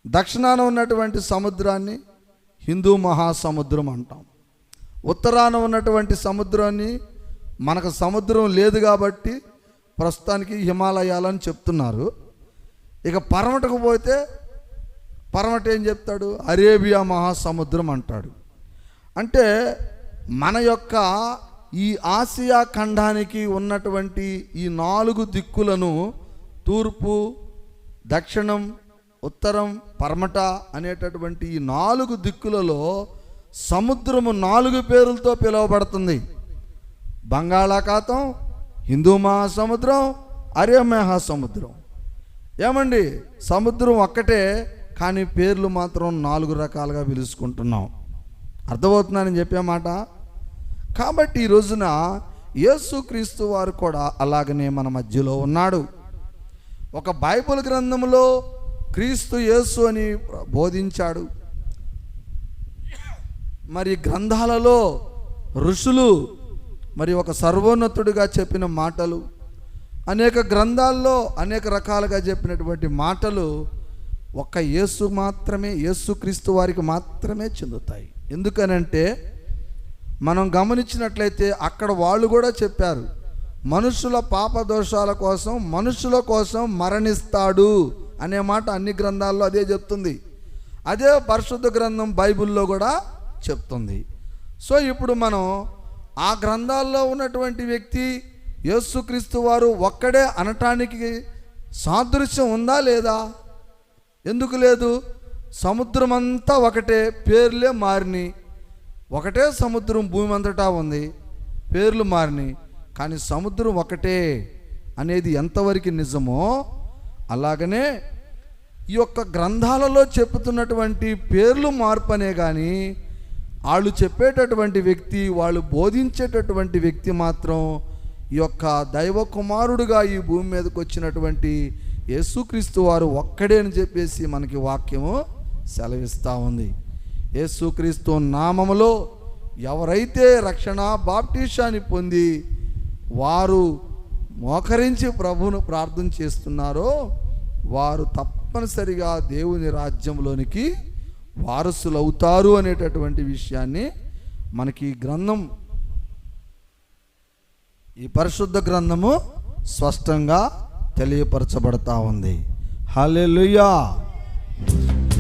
దక్షిణాన ఉన్నటువంటి సముద్రాన్ని హిందూ మహాసముద్రం అంటాం. ఉత్తరాన ఉన్నటువంటి సముద్రాన్ని, మనకు సముద్రం లేదు కాబట్టి ప్రస్తుతానికి హిమాలయాలని చెప్తున్నారు. ఇక పరమటకు పోతే పరమట ఏం చెప్తాడు? అరేబియా మహాసముద్రం అంటాడు. అంటే మన యొక్క ఈ ఆసియా ఖండానికి ఉన్నటువంటి ఈ 4 దిక్కులను, తూర్పు, దక్షిణం, ఉత్తరం, పరమట అనేటటువంటి ఈ 4 దిక్కులలో సముద్రము 4 పేర్లతో పిలువబడుతుంది. బంగాళాఖాతం, హిందూ మహాసముద్రం, అరేబియా మహాసముద్రం. ఏమండి, సముద్రం ఒక్కటే, కానీ పేర్లు మాత్రం 4 రకాలుగా పిలుచుకుంటున్నాం. అర్థమవుతుందని చెప్పే మాట. కాబట్టి ఈ రోజున యేసుక్రీస్తు వారు కూడా అలాగనే మన మధ్యలో ఉన్నాడు. ఒక బైబిల్ గ్రంథంలో క్రీస్తు యేసు అని బోధించాడు. మరి గ్రంథాలలో ఋషులు మరి ఒక సర్వోన్నతుడిగా చెప్పిన మాటలు, అనేక గ్రంథాల్లో అనేక రకాలుగా చెప్పినటువంటి మాటలు ఒక్క యేసు మాత్రమే, యేసుక్రీస్తు వారికి మాత్రమే చెందుతాయి. ఎందుకనంటే మనం గమనించినట్లయితే అక్కడ వాళ్ళు కూడా చెప్పారు, మనుషుల పాప దోషాల కోసం, మనుషుల కోసం మరణిస్తాడు అనే మాట అన్ని గ్రంథాల్లో అదే చెప్తుంది. అదే పరిశుద్ధ గ్రంథం బైబిల్లో కూడా చెప్తుంది. సో ఇప్పుడు మనం ఆ గ్రంథాల్లో ఉన్నటువంటి వ్యక్తి యేసుక్రీస్తు వారు ఒక్కడే అనటానికి సాదృశ్యం ఉందా లేదా? ఎందుకు లేదు? సముద్రం అంతా ఒకటే, పేర్లే మారినాయి. ఒకటే సముద్రం భూమి అంతటా ఉంది, పేర్లు మారినాయి, కానీ సముద్రం ఒకటే అనేది ఎంతవరకు నిజమో అలాగనే ఈ యొక్క గ్రంథాలలో చెప్పుతున్నటువంటి పేర్లు మార్పనే కానీ వాళ్ళు చెప్పేటటువంటి వ్యక్తి, వాళ్ళు బోధించేటటువంటి వ్యక్తి మాత్రం ఈ యొక్క దైవ కుమారుడుగా ఈ భూమి మీదకి వచ్చినటువంటి యేసుక్రీస్తు వారు ఒక్కడే అని చెప్పేసి మనకి వాక్యము సెలవిస్తూ ఉంది. యేసుక్రీస్తు నామములో ఎవరైతే రక్షణ బాప్టిజాన్ని పొంది వారు మోకరించి ప్రభువును ప్రార్థన చేస్తున్నారో వారు తప్పనిసరిగా దేవుని రాజ్యంలోనికి వారసులు అవుతారు అనేటటువంటి విషయాన్ని మనకి గ్రంథం, ఈ పరిశుద్ధ గ్రంథము స్పష్టంగా తెలియపరచబడతా ఉంది. హల్లెలూయా.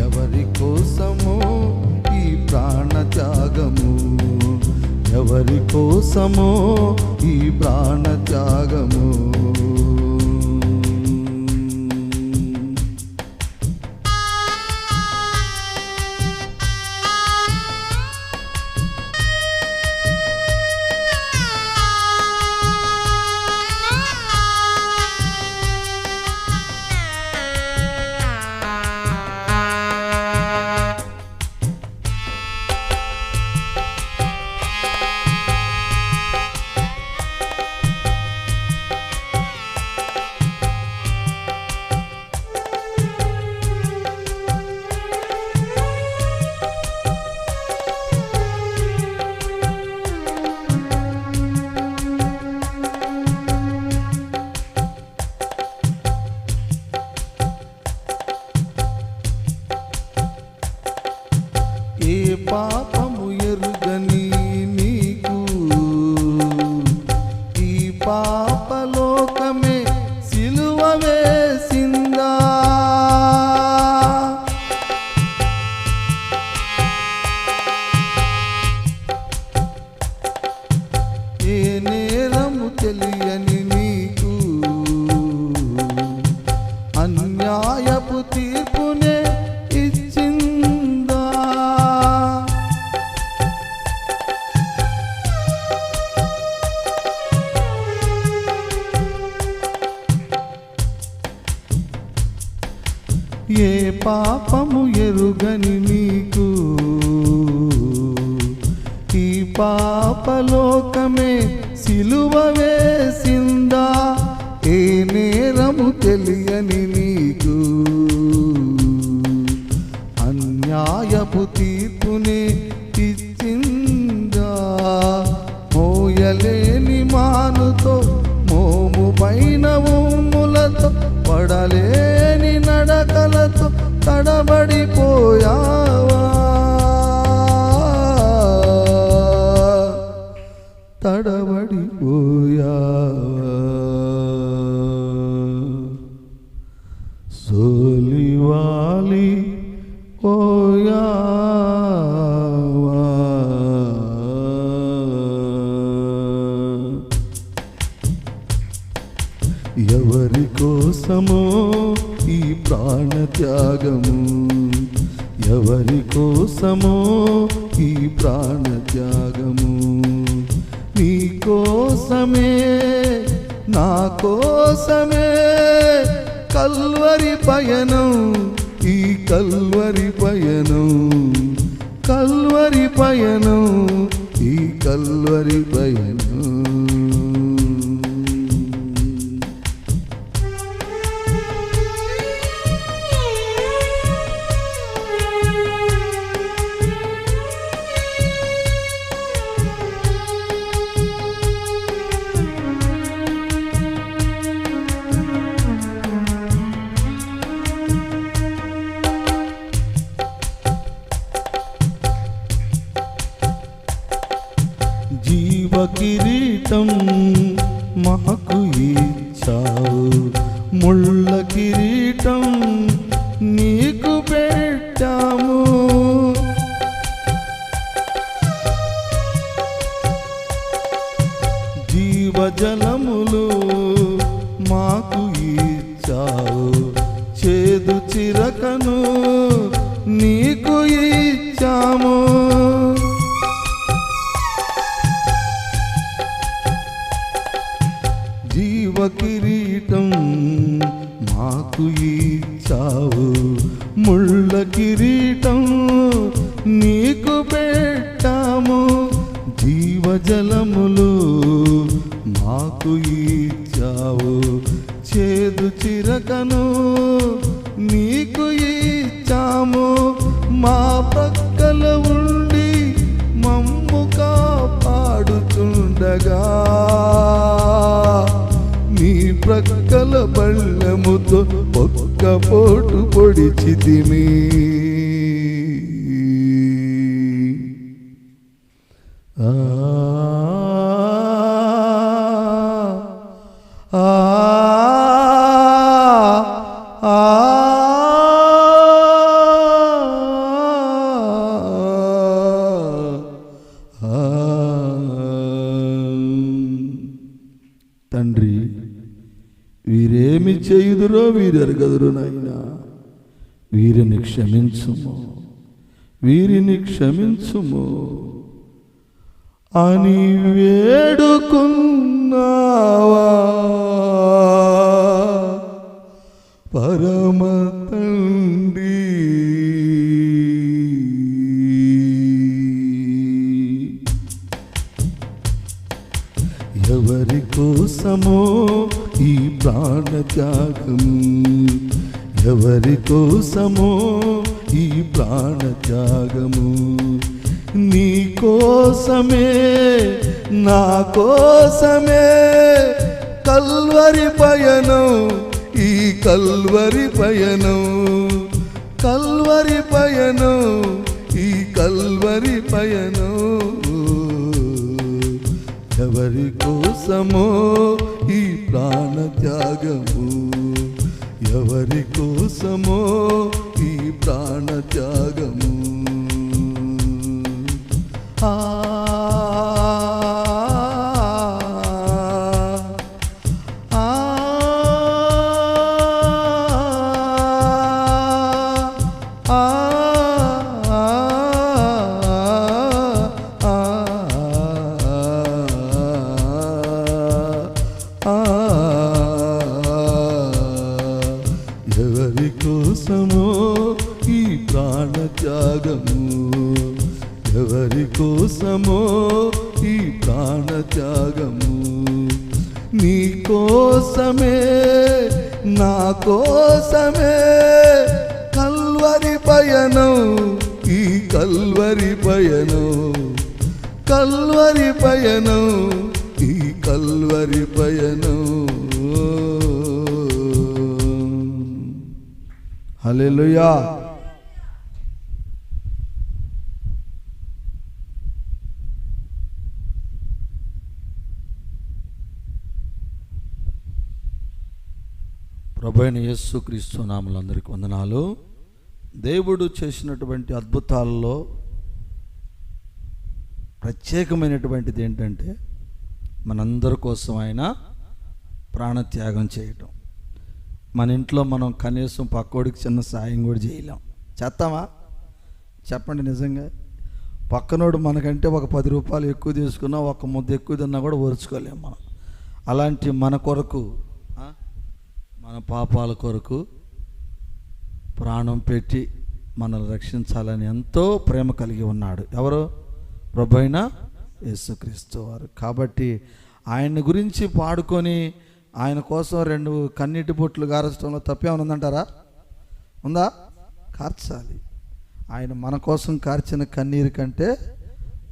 ఎవరి కోసము ఈ ప్రాణ త్యాగము, ఎవరి కోసము ఈ ప్రాణ త్యాగము. ఏ పాపము ఎరుగని నీకు ఈ పాపలోకమే సిలువ వేసిందా? ఏ నేరము తెలియని నీకు అన్యాయపు తీర్పునే ఇచ్చిందా? మోయలేని మానుతో మోము పైన ఊములతో పడలేని నడకలతో తడబడిపోయావా? తడబడిపోయావా? సోలివాలి పోయావా? ఎవరి కోసమో ఈ ప్రాణ త్యాగము? ఎవరి కోసమో ఈ ప్రాణ త్యాగము? నీ కోసమే నా కోసమే కల్వరి పయనం, ఈ కల్వరి పయనం, కల్వరి పయనం, ఈ కల్వరి పయనం. జీవ కిరీటం మాకు ఇచ్చావు, ముళ్ళ కిరీటం నీకు పెట్టాము. జీవజలములు మాకు ఇచ్చావు, చేదు చిరకను నీకు ఇచ్చాము. జీవ కిరీటం మాకు ఇచ్చావు, ముళ్ళ కిరీటం నీకు పెట్టాము. జీవజలములు మాకు ఇచ్చావు, చేదు చిరకను నీకు ఇచ్చాము. మా ప్రక్కల ఉండి మమ్ము కాపాడుచుండగా నీ ప్రక్కల బళ్ళెముతో ఒక్క పోటు పొడిచితిమి. ఆ ఆ ఆ తండ్రి, వీరేమి చేయుదురో వీరెరగదురు నాయనా. వీరిని క్షమించుము, వీరిని క్షమించుము అని వేడుకున్నావా పరమ తండ్రి. ఎవరి కోసమో ఈ ప్రాణ త్యాగము? ఎవరి కోసమో ఈ ప్రాణ త్యాగము? నీ కోసమే నా కోసమే కల్వరి పయనం, ఈ కల్వరి పయనం, కల్వరి పయనం, ఈ కల్వరి పయనం. ఎవరి కోసమో ఈ ప్రాణ త్యాగము? ఎవరి కోసమో ఈ ప్రాణ త్యాగము? ఆ ఎవరి కోసమో త్యాగము. నీ కోసమే నా కోసమే కల్వరి పయనం, ఈ కల్వరి పయనం, కల్వరి పయనం, ఈ కల్వరి పయనం. హల్లెలూయా. ప్రభువైన యేసుక్రీస్తు నామములో అందరికీ వందనాలు. దేవుడు చేసినటువంటి అద్భుతాలలో ప్రత్యేకమైనటువంటిది ఏంటంటే మనందరి కోసం ఆయన ప్రాణత్యాగం చేయటం. మన ఇంట్లో మనం కనీసం పక్కోడికి చిన్న సాయం కూడా చేయలేం. చేస్తామా? చెప్పండి నిజంగా. పక్కనోడు మనకంటే ఒక 10 రూపాయలు ఎక్కువ తీసుకున్నా, ఒక ముద్ద ఎక్కువ తిన్నా కూడా ఓర్చుకోలేం మనం. అలాంటి మన కొరకు, మన పాపాల కొరకు ప్రాణం పెట్టి మనల్ని రక్షించాలని ఎంతో ప్రేమ కలిగి ఉన్నాడు. ఎవరు? ప్రభువైన యేసుక్రీస్తు వారు. కాబట్టి ఆయన గురించి పాడుకొని ఆయన కోసం 2 కన్నీటి బొట్లు గారచడంలో తప్పేమైనా ఉందంటారా? ఉందా? కార్చాలి. ఆయన మన కోసం కార్చిన కన్నీరు కంటే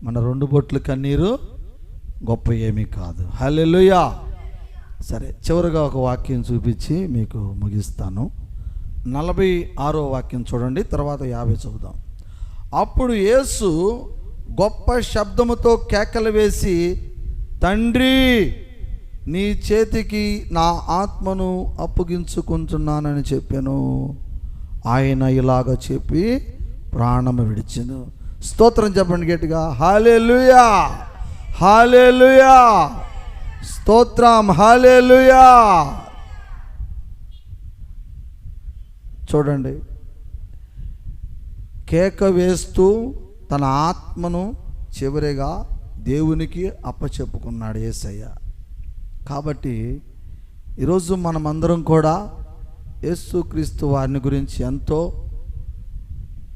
మన 2 బొట్లు కన్నీరు గొప్ప ఏమీ కాదు. హల్లెలూయా. సరే, చివరిగా ఒక వాక్యం చూపించి మీకు ముగిస్తాను. 46వ వాక్యం చూడండి, తర్వాత 50 చదువుదాం. అప్పుడు యేసు గొప్ప శబ్దముతో కేకలు వేసి, తండ్రి, నీ చేతికి నా ఆత్మను అప్పగించుకుంటున్నానని చెప్పాను. ఆయన ఇలాగ చెప్పి ప్రాణము విడిచెను. స్తోత్రం చెప్పండి గట్టిగా. హల్లెలూయా, హల్లెలూయా, స్తోత్రం, హల్లెలూయా. చూడండి, కేక వేస్తూ తన ఆత్మను చివరిగా దేవునికి అప్పచెప్పుకున్నాడు యేసయ్య. కాబట్టి ఈరోజు మనమందరం కూడా యేసుక్రీస్తు వారిని గురించి ఎంతో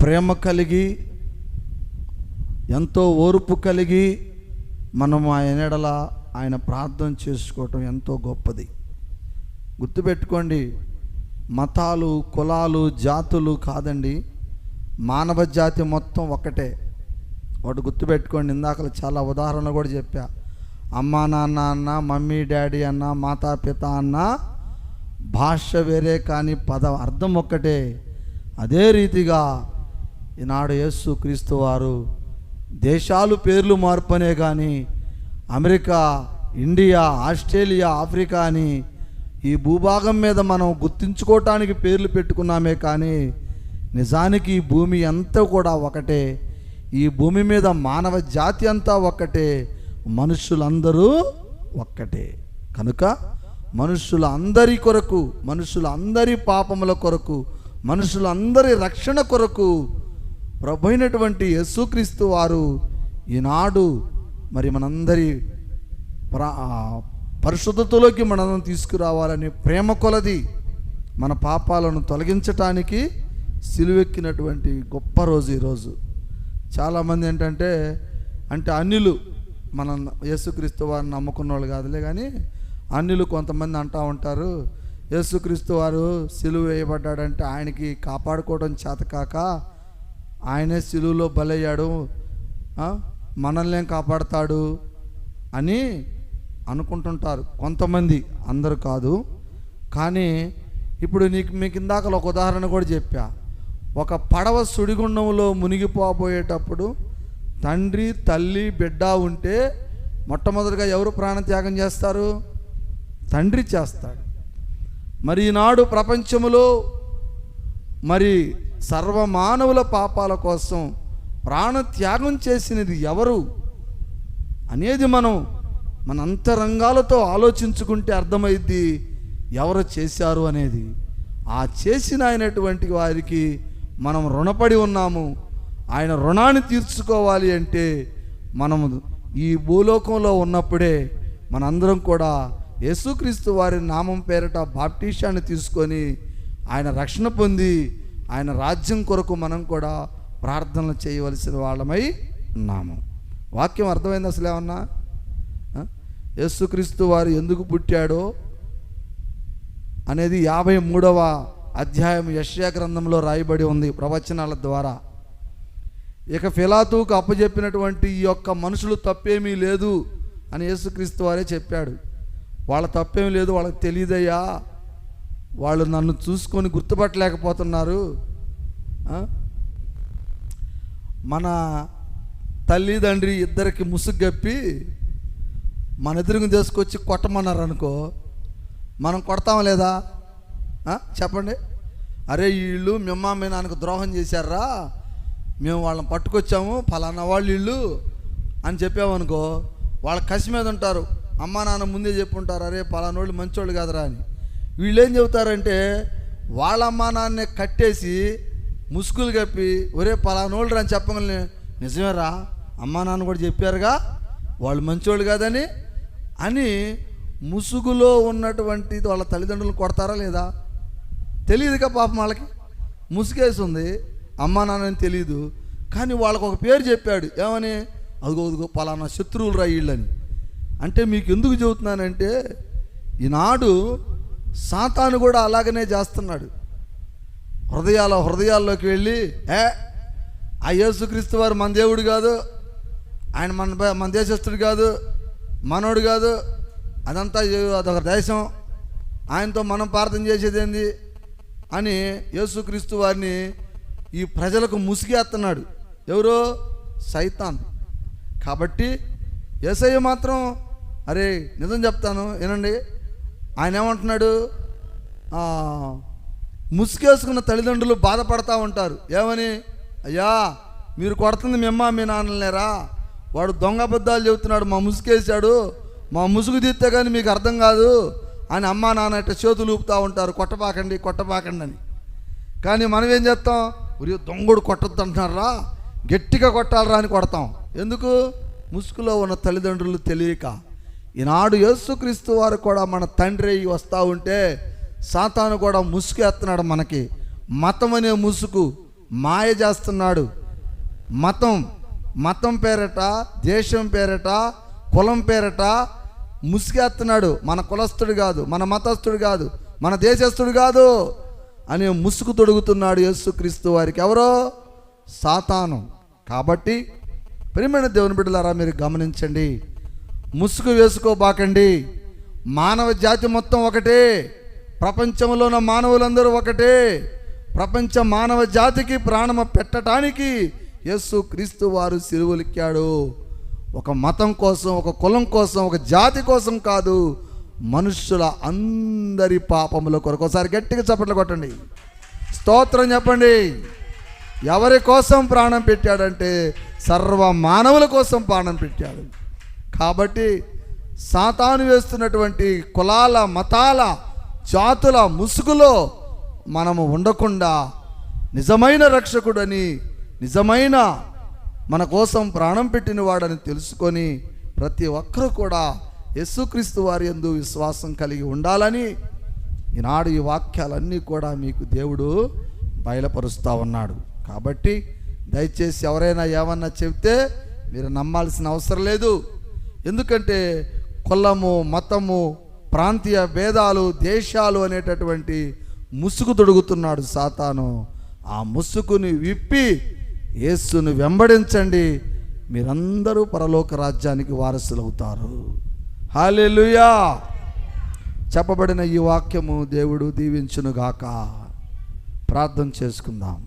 ప్రేమ కలిగి, ఎంతో ఓర్పు కలిగి మనము ఆయన ఎడల ఆయన ప్రార్థన చేసుకోవటం ఎంతో గొప్పది. గుర్తుపెట్టుకోండి, మతాలు, కులాలు, జాతులు కాదండి, మానవ జాతి మొత్తం ఒక్కటే. ఒకటి గుర్తుపెట్టుకోండి. ఇందాక చాలా ఉదాహరణలు కూడా చెప్పా. అమ్మా నాన్న అన్న, మమ్మీ డాడీ అన్న, మాతా పిత అన్న, భాష వేరే కానీ అర్థం ఒక్కటే. అదే రీతిగా ఈనాడు యేసుక్రీస్తు వారు దేశాలు పేర్లు మార్పనే కానీ అమెరికా, ఇండియా, ఆస్ట్రేలియా, ఆఫ్రికా అని ఈ భూభాగం మీద మనం గుర్తించుకోవటానికి పేర్లు పెట్టుకున్నామే కానీ నిజానికి ఈ భూమి అంతా కూడా ఒకటే. ఈ భూమి మీద మానవ జాతి అంతా ఒక్కటే, మనుషులందరూ ఒక్కటే. కనుక మనుషులందరి కొరకు, మనుషులందరి పాపముల కొరకు, మనుషులందరి రక్షణ కొరకు ప్రభువైనటువంటి యేసుక్రీస్తు వారు ఈనాడు మరి మనందరి పరిశుద్ధతలోకి మనల్ని తీసుకురావాలని ప్రేమ కొలది మన పాపాలను తొలగించటానికి సిలువెక్కినటువంటి గొప్ప రోజు ఈరోజు. చాలామంది ఏంటంటే అన్యులు, మన యేసుక్రీస్తు వారిని నమ్ముకున్న వాళ్ళు కాదులే కానీ అన్యులు కొంతమంది అంటూ ఉంటారు, యేసుక్రీస్తు వారు సిలువ వేయబడ్డాడంటే ఆయనకి కాపాడుకోవడం చేతకాక ఆయనే సిలువలో బలయ్యాడు, మనల్ని కాపాడతాడు అని అనుకుంటుంటారు కొంతమంది, అందరూ కాదు. కానీ ఇప్పుడు మీకు ఇందాక ఒక ఉదాహరణ కూడా చెప్పా. ఒక పడవ సుడిగుండంలో మునిగిపోబోయేటప్పుడు తండ్రి, తల్లి, బిడ్డ ఉంటే మొట్టమొదటిగా ఎవరు ప్రాణత్యాగం చేస్తారు? తండ్రి చేస్తాడు. మరి ఈనాడు ప్రపంచంలో మరి సర్వమానవుల పాపాల కోసం ప్రాణత్యాగం చేసినది ఎవరు అనేది మన అంతరంగాలతో ఆలోచించుకుంటే అర్థమైద్ది ఎవరు చేశారు అనేది. ఆ చేసిన అయినటువంటి వారికి మనం రుణపడి ఉన్నాము. ఆయన రుణాన్ని తీర్చుకోవాలి అంటే మనము ఈ భూలోకంలో ఉన్నప్పుడే మనందరం కూడా యేసుక్రీస్తు వారి నామం పేరిట బాప్టిజాన్ని తీసుకొని ఆయన రక్షణ పొంది ఆయన రాజ్యం కొరకు మనం కూడా ప్రార్థనలు చేయవలసిన వాళ్ళమై ఉన్నాము. వాక్యం అర్థమైంది అసలు ఏమన్నా? యేసుక్రీస్తు వారు ఎందుకు పుట్టాడో అనేది 53వ అధ్యాయం యెషయా గ్రంథంలో రాయబడి ఉంది ప్రవచనాల ద్వారా. ఇక పిలాతుకు అప్పచెప్పినటువంటి ఈ యొక్క మనుషులు తప్పేమీ లేదు అని యేసుక్రీస్తు వారే చెప్పాడు. వాళ్ళ తప్పేమీ లేదు, వాళ్ళకి తెలియదయ్యా, వాళ్ళు నన్ను చూసుకొని గుర్తుపట్టలేకపోతున్నారు. మన తల్లిదండ్రి ఇద్దరికి ముసుగు గప్పి మన ఎదురుగా తీసుకొచ్చి కొట్టమన్నారు అనుకో, మనం కొడతాం లేదా? చెప్పండి. అరే వీళ్ళు మిమ్మ మీ నాన్నకు ద్రోహం చేశారా, మేము వాళ్ళని పట్టుకొచ్చాము, ఫలానా వాళ్ళు వీళ్ళు అని చెప్పామనుకో, వాళ్ళ కసి మీద ఉంటారు. అమ్మా నాన్న ముందే చెప్పుంటారు, అరే ఫలానోళ్ళు మంచోళ్ళు కాదురా అని. వీళ్ళు ఏం చెబుతారంటే వాళ్ళ అమ్మా నాన్నే కట్టేసి ముసుగులు కప్పి, ఒరే ఫలానోళ్ళు రా అని చెప్పగలని, నిజమేరా అమ్మా నాన్న కూడా చెప్పారుగా వాళ్ళు మంచోళ్ళు కాదని అని ముసుగులో ఉన్నటువంటి వాళ్ళ తల్లిదండ్రులు కొడతారా లేదా? తెలియదుగా పాపం, వాళ్ళకి ముసుగేసి ఉంది, అమ్మా నాన్నని తెలియదు. కానీ వాళ్ళకు ఒక పేరు చెప్పాడు, ఏమని? అదిగో పలానా శత్రువులు రా వీళ్ళని. అంటే మీకు ఎందుకు చెబుతున్నానంటే ఈనాడు సాతాను కూడా అలాగనే చేస్తున్నాడు. హృదయాల్లోకి వెళ్ళి ఆ యేసుక్రీస్తు వారు మన దేవుడు కాదు, ఆయన మన దేశస్తుడు కాదు, మనోడు కాదు, అదొక దేశం, ఆయనతో మనం ప్రార్థన చేసేది ఏంది అని యేసుక్రీస్తు వారిని ఈ ప్రజలకు ముసిగేస్తున్నాడు. ఎవరో? సైతాన్. కాబట్టి యేసయ్య మాత్రం, అరే నిజం చెప్తాను వినండి, ఆయన ఏమంటున్నాడు? ముసుగేసుకున్న తల్లిదండ్రులు బాధపడతా ఉంటారు. ఏమని? అయ్యా మీరు కొడుతుంది మీ అమ్మ మీ నాన్నలేరా, వాడు దొంగ అబద్ధాలు చెబుతున్నాడు, మా ముసుగేసాడు, మా ముసుగు తీస్తే కానీ మీకు అర్థం కాదు అని అమ్మా నాన్న ఇట్లా చేతులు ఊపుతూ ఉంటారు, కొట్టపాకండి అని. కానీ మనం ఏం చేస్తాం? ఉరి దొంగడు కొట్టద్దు అంటున్నారా, గట్టిగా కొట్టాలరా అని కొడతాం. ఎందుకు? ముసుగులో ఉన్న తల్లిదండ్రులు తెలియక. ఈనాడు యేసుక్రీస్తు వారు కూడా మన తండ్రి వస్తూ ఉంటే సాతాను కూడా ముసుగేస్తున్నాడు మనకి. మతం అనే ముసుగు మాయ చేస్తున్నాడు. మతం పేరట, దేశం పేరట, కులం పేరట ముసుగేస్తున్నాడు. మన కులస్తుడు కాదు, మన మతస్థుడు కాదు, మన దేశస్థుడు కాదు అనే ముసుగు తొడుగుతున్నాడు యేసుక్రీస్తు వారికి. ఎవరో? సాతాను. కాబట్టి ప్రియమైన దేవుని బిడ్డలారా మీరు గమనించండి, ముసుగు వేసుకోబాకండి. మానవ జాతి మొత్తం ఒకటే, ప్రపంచంలో ఉన్న మానవులందరూ ఒకటే. ప్రపంచ మానవ జాతికి ప్రాణము పెట్టడానికి యేసుక్రీస్తు వారు సిలువలెక్కాడు. ఒక మతం కోసం, ఒక కులం కోసం, ఒక జాతి కోసం కాదు, మనుష్యుల అందరి పాపముల కొరకు. ఒకసారి గట్టిగా చప్పట్లు కొట్టండి, స్తోత్రం చెప్పండి. ఎవరి కోసం ప్రాణం పెట్టాడంటే సర్వ మానవుల కోసం ప్రాణం పెట్టాడు. కాబట్టి సాతాను వేస్తున్నటువంటి కులాల, మతాల, జాతుల ముసుగులో మనము ఉండకుండా నిజమైన రక్షకుడని, నిజమైన మన కోసం ప్రాణం పెట్టిన వాడని తెలుసుకొని ప్రతి ఒక్కరూ కూడా యేసుక్రీస్తు వారి యందు విశ్వాసం కలిగి ఉండాలని ఈనాడు ఈ వాక్యాలన్నీ కూడా మీకు దేవుడు బయలుపరుస్తూ ఉన్నాడు. కాబట్టి దయచేసి ఎవరైనా ఏమన్నా చెప్తే మీరు నమ్మాల్సిన అవసరం లేదు. ఎందుకంటే కులము, మతము, ప్రాంతీయ భేదాలు, దేశాలు అనేటటువంటి ముసుగు తొడుగుతున్నాడు సాతాను. ఆ ముసుగుని విప్పి యేసును వెంబడించండి, మీరందరూ పరలోక రాజ్యానికి వారసులవుతారు. హల్లెలూయా. చెప్పబడిన ఈ వాక్యము దేవుడు దీవించునుగాక. ప్రార్థన చేసుకుందాం.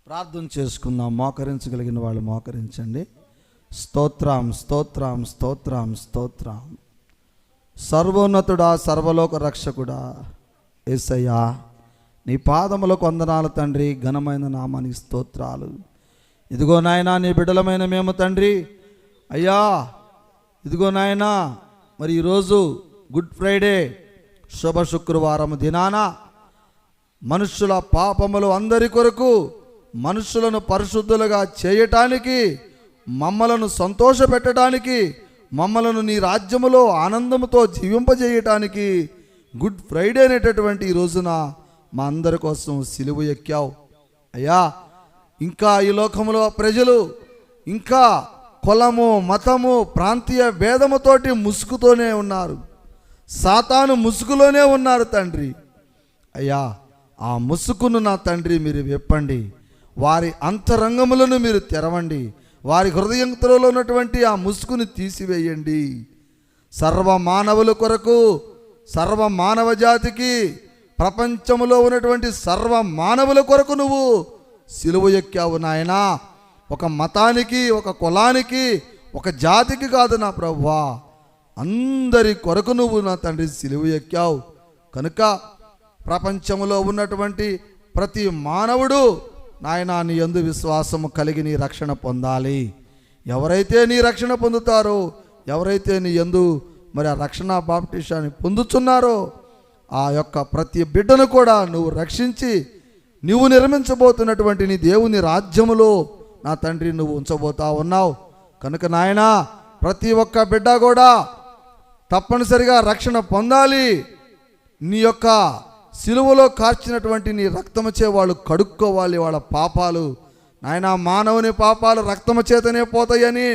ప్రార్థన చేసుకుందాం. మోకరించగలిగిన వాళ్ళు మోకరించండి. స్తోత్రం, స్తోత్రం, స్తోత్రం, స్తోత్రం. సర్వోన్నతుడా, సర్వలోక రక్షకుడా యేసయ్యా, నీ పాదములకు వందనాలు తండ్రి. ఘనమైన నామానికి స్తోత్రాలు. ఇదిగో నాయనా, నీ బిడ్డలమైన మేము తండ్రి అయ్యా, ఇదిగో నాయనా, మరి ఈరోజు గుడ్ ఫ్రైడే శుభ శుక్రవారం దినాన మనుష్యుల పాపములు అందరి కొరకు మనుషులను పరిశుద్ధులుగా చేయటానికి, మమ్మలను సంతోషపెట్టడానికి, మమ్మలను నీ రాజ్యములో ఆనందముతో జీవింపజేయటానికి గుడ్ ఫ్రైడే అనేటటువంటి ఈ రోజున మా అందరి కోసం సిలువ ఎక్కావు అయ్యా. ఇంకా ఈ లోకంలో ప్రజలు ఇంకా కులము మతము ప్రాంతీయ భేదముతోటి ముసుగుతోనే ఉన్నారు, సాతాను ముసుగులోనే ఉన్నారు తండ్రి. అయ్యా ఆ ముసుగును నా తండ్రి మీరు విప్పండి, వారి అంతరంగములను మీరు తెరవండి, వారి హృదయంలో ఉన్నటువంటి ఆ ముసుగుని తీసివేయండి. సర్వ మానవుల కొరకు, సర్వ మానవ జాతికి, ప్రపంచంలో ఉన్నటువంటి సర్వ మానవుల కొరకు నువ్వు సిలువ ఎక్కావు నాయనా. ఒక మతానికి, ఒక కులానికి, ఒక జాతికి కాదు నా ప్రభువా, అందరి కొరకు నువ్వు నా తండ్రి సిలువ ఎక్కావు. కనుక ప్రపంచంలో ఉన్నటువంటి ప్రతి మానవుడు నాయనా నీ యందు విశ్వాసము కలిగి నీ రక్షణ పొందాలి. ఎవరైతే నీ రక్షణ పొందుతారో, ఎవరైతే నీ యందు మరి ఆ రక్షణ బాప్టిజాన్ని పొందుతున్నారో ఆ యొక్క ప్రతి బిడ్డను కూడా నువ్వు రక్షించి నువ్వు నిర్మించబోతున్నటువంటి నీ దేవుని రాజ్యములో నా తండ్రి నువ్వు ఉంచబోతా ఉన్నావు. కనుక నాయనా ప్రతి ఒక్క బిడ్డ కూడా తప్పనిసరిగా రక్షణ పొందాలి. నీ యొక్క సిలువలో కార్చినటువంటి నీ రక్తముచే వాళ్ళు కడుక్కోవాలి వాళ్ళ పాపాలు. నాయనా మానవుని పాపాలు రక్తము చేతనే పోతాయని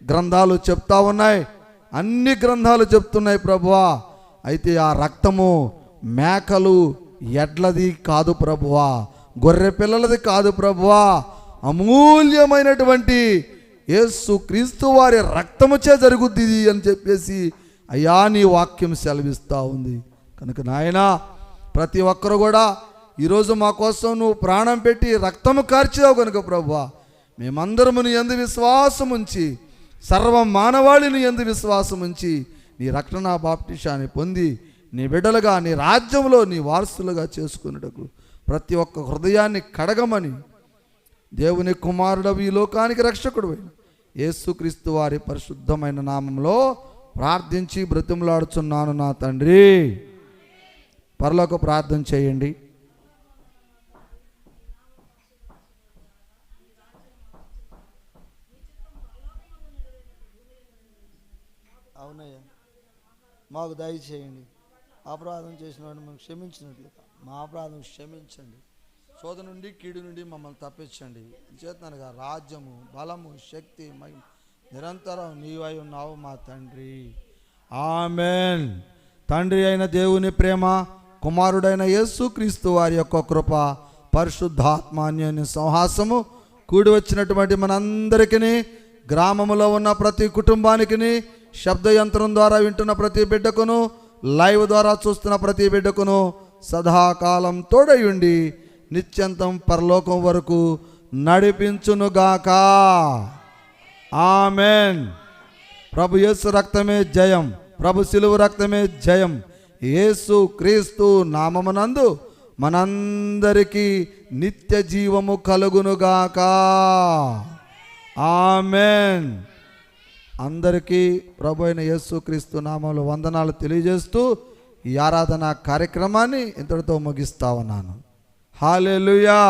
గ్రంథాలు చెప్తా ఉన్నాయి, అన్ని గ్రంథాలు చెప్తున్నాయి ప్రభువా. అయితే ఆ రక్తము మేకలు ఎడ్లది కాదు ప్రభువా, గొర్రె పిల్లలది కాదు ప్రభువా, అమూల్యమైనటువంటి యేసు క్రీస్తు వారి రక్తముచే జరుగుద్ది అని చెప్పేసి అయ్యా నీ వాక్యం సెలవిస్తూ ఉంది. కనుక నాయనా ప్రతి ఒక్కరు కూడా ఈరోజు మా కోసం నువ్వు ప్రాణం పెట్టి రక్తము కార్చావు కనుక ప్రభువా, మేమందరము నీ యందు విశ్వాసం ఉంచి, సర్వ మానవాళి నీ యందు విశ్వాసం ఉంచి నీ రక్షణ బాప్టిజాన్ని పొంది నీ బిడ్డలుగా నీ రాజ్యంలో నీ వారసులుగా చేసుకున్నటకు ప్రతి ఒక్క హృదయాన్ని కడగమని దేవుని కుమారుడవు ఈ లోకానికి రక్షకుడు అయిన యేసుక్రీస్తు వారి పరిశుద్ధమైన నామంలో ప్రార్థించి బ్రతిమలాడుచున్నాను నా తండ్రి. పరలోక ప్రార్థన చేయండి. అవునయ్యా మాకు దయచేయండి, అపరాధం చేసిన వాడిని మేము క్షమించినట్లుగా మా అపరాధం క్షమించండి, శోధ నుండి కీడు నుండి మమ్మల్ని తప్పించండి. చేతనగా రాజ్యము బలము శక్తి మహిమ నిరంతరం నీవై ఉన్నావు మా తండ్రి. ఆమెన్. తండ్రి అయిన దేవుని ప్రేమ, కుమారుడైన యేసుక్రీస్తు వారి యొక్క కృప, పరిశుద్ధాత్మాన్యోన్య సంహాసము కూడి వచ్చినటువంటి మనందరికీ, గ్రామంలో ఉన్న ప్రతి కుటుంబానికి, శబ్ద యంత్రం ద్వారా వింటున్న ప్రతి బిడ్డకును, లైవ్ ద్వారా చూస్తున్న ప్రతి బిడ్డకును సదాకాలం తోడయుండి నిత్యంతం పరలోకం వరకు నడిపించునుగాక. ఆమెన్. ప్రభు యేసు రక్తమే జయం, ప్రభు సిలువ రక్తమే జయం. యేసు క్రీస్తు నామమునందు మనందరికీ నిత్య జీవము కలుగునుగాక. ఆమెన్. అందరికీ ప్రభు అయిన యేసుక్రీస్తు నామములో వందనాలు తెలియజేస్తూ ఈ ఆరాధన కార్యక్రమాన్ని ఇంతటితో ముగిస్తా ఉన్నాను. హల్లెలూయా.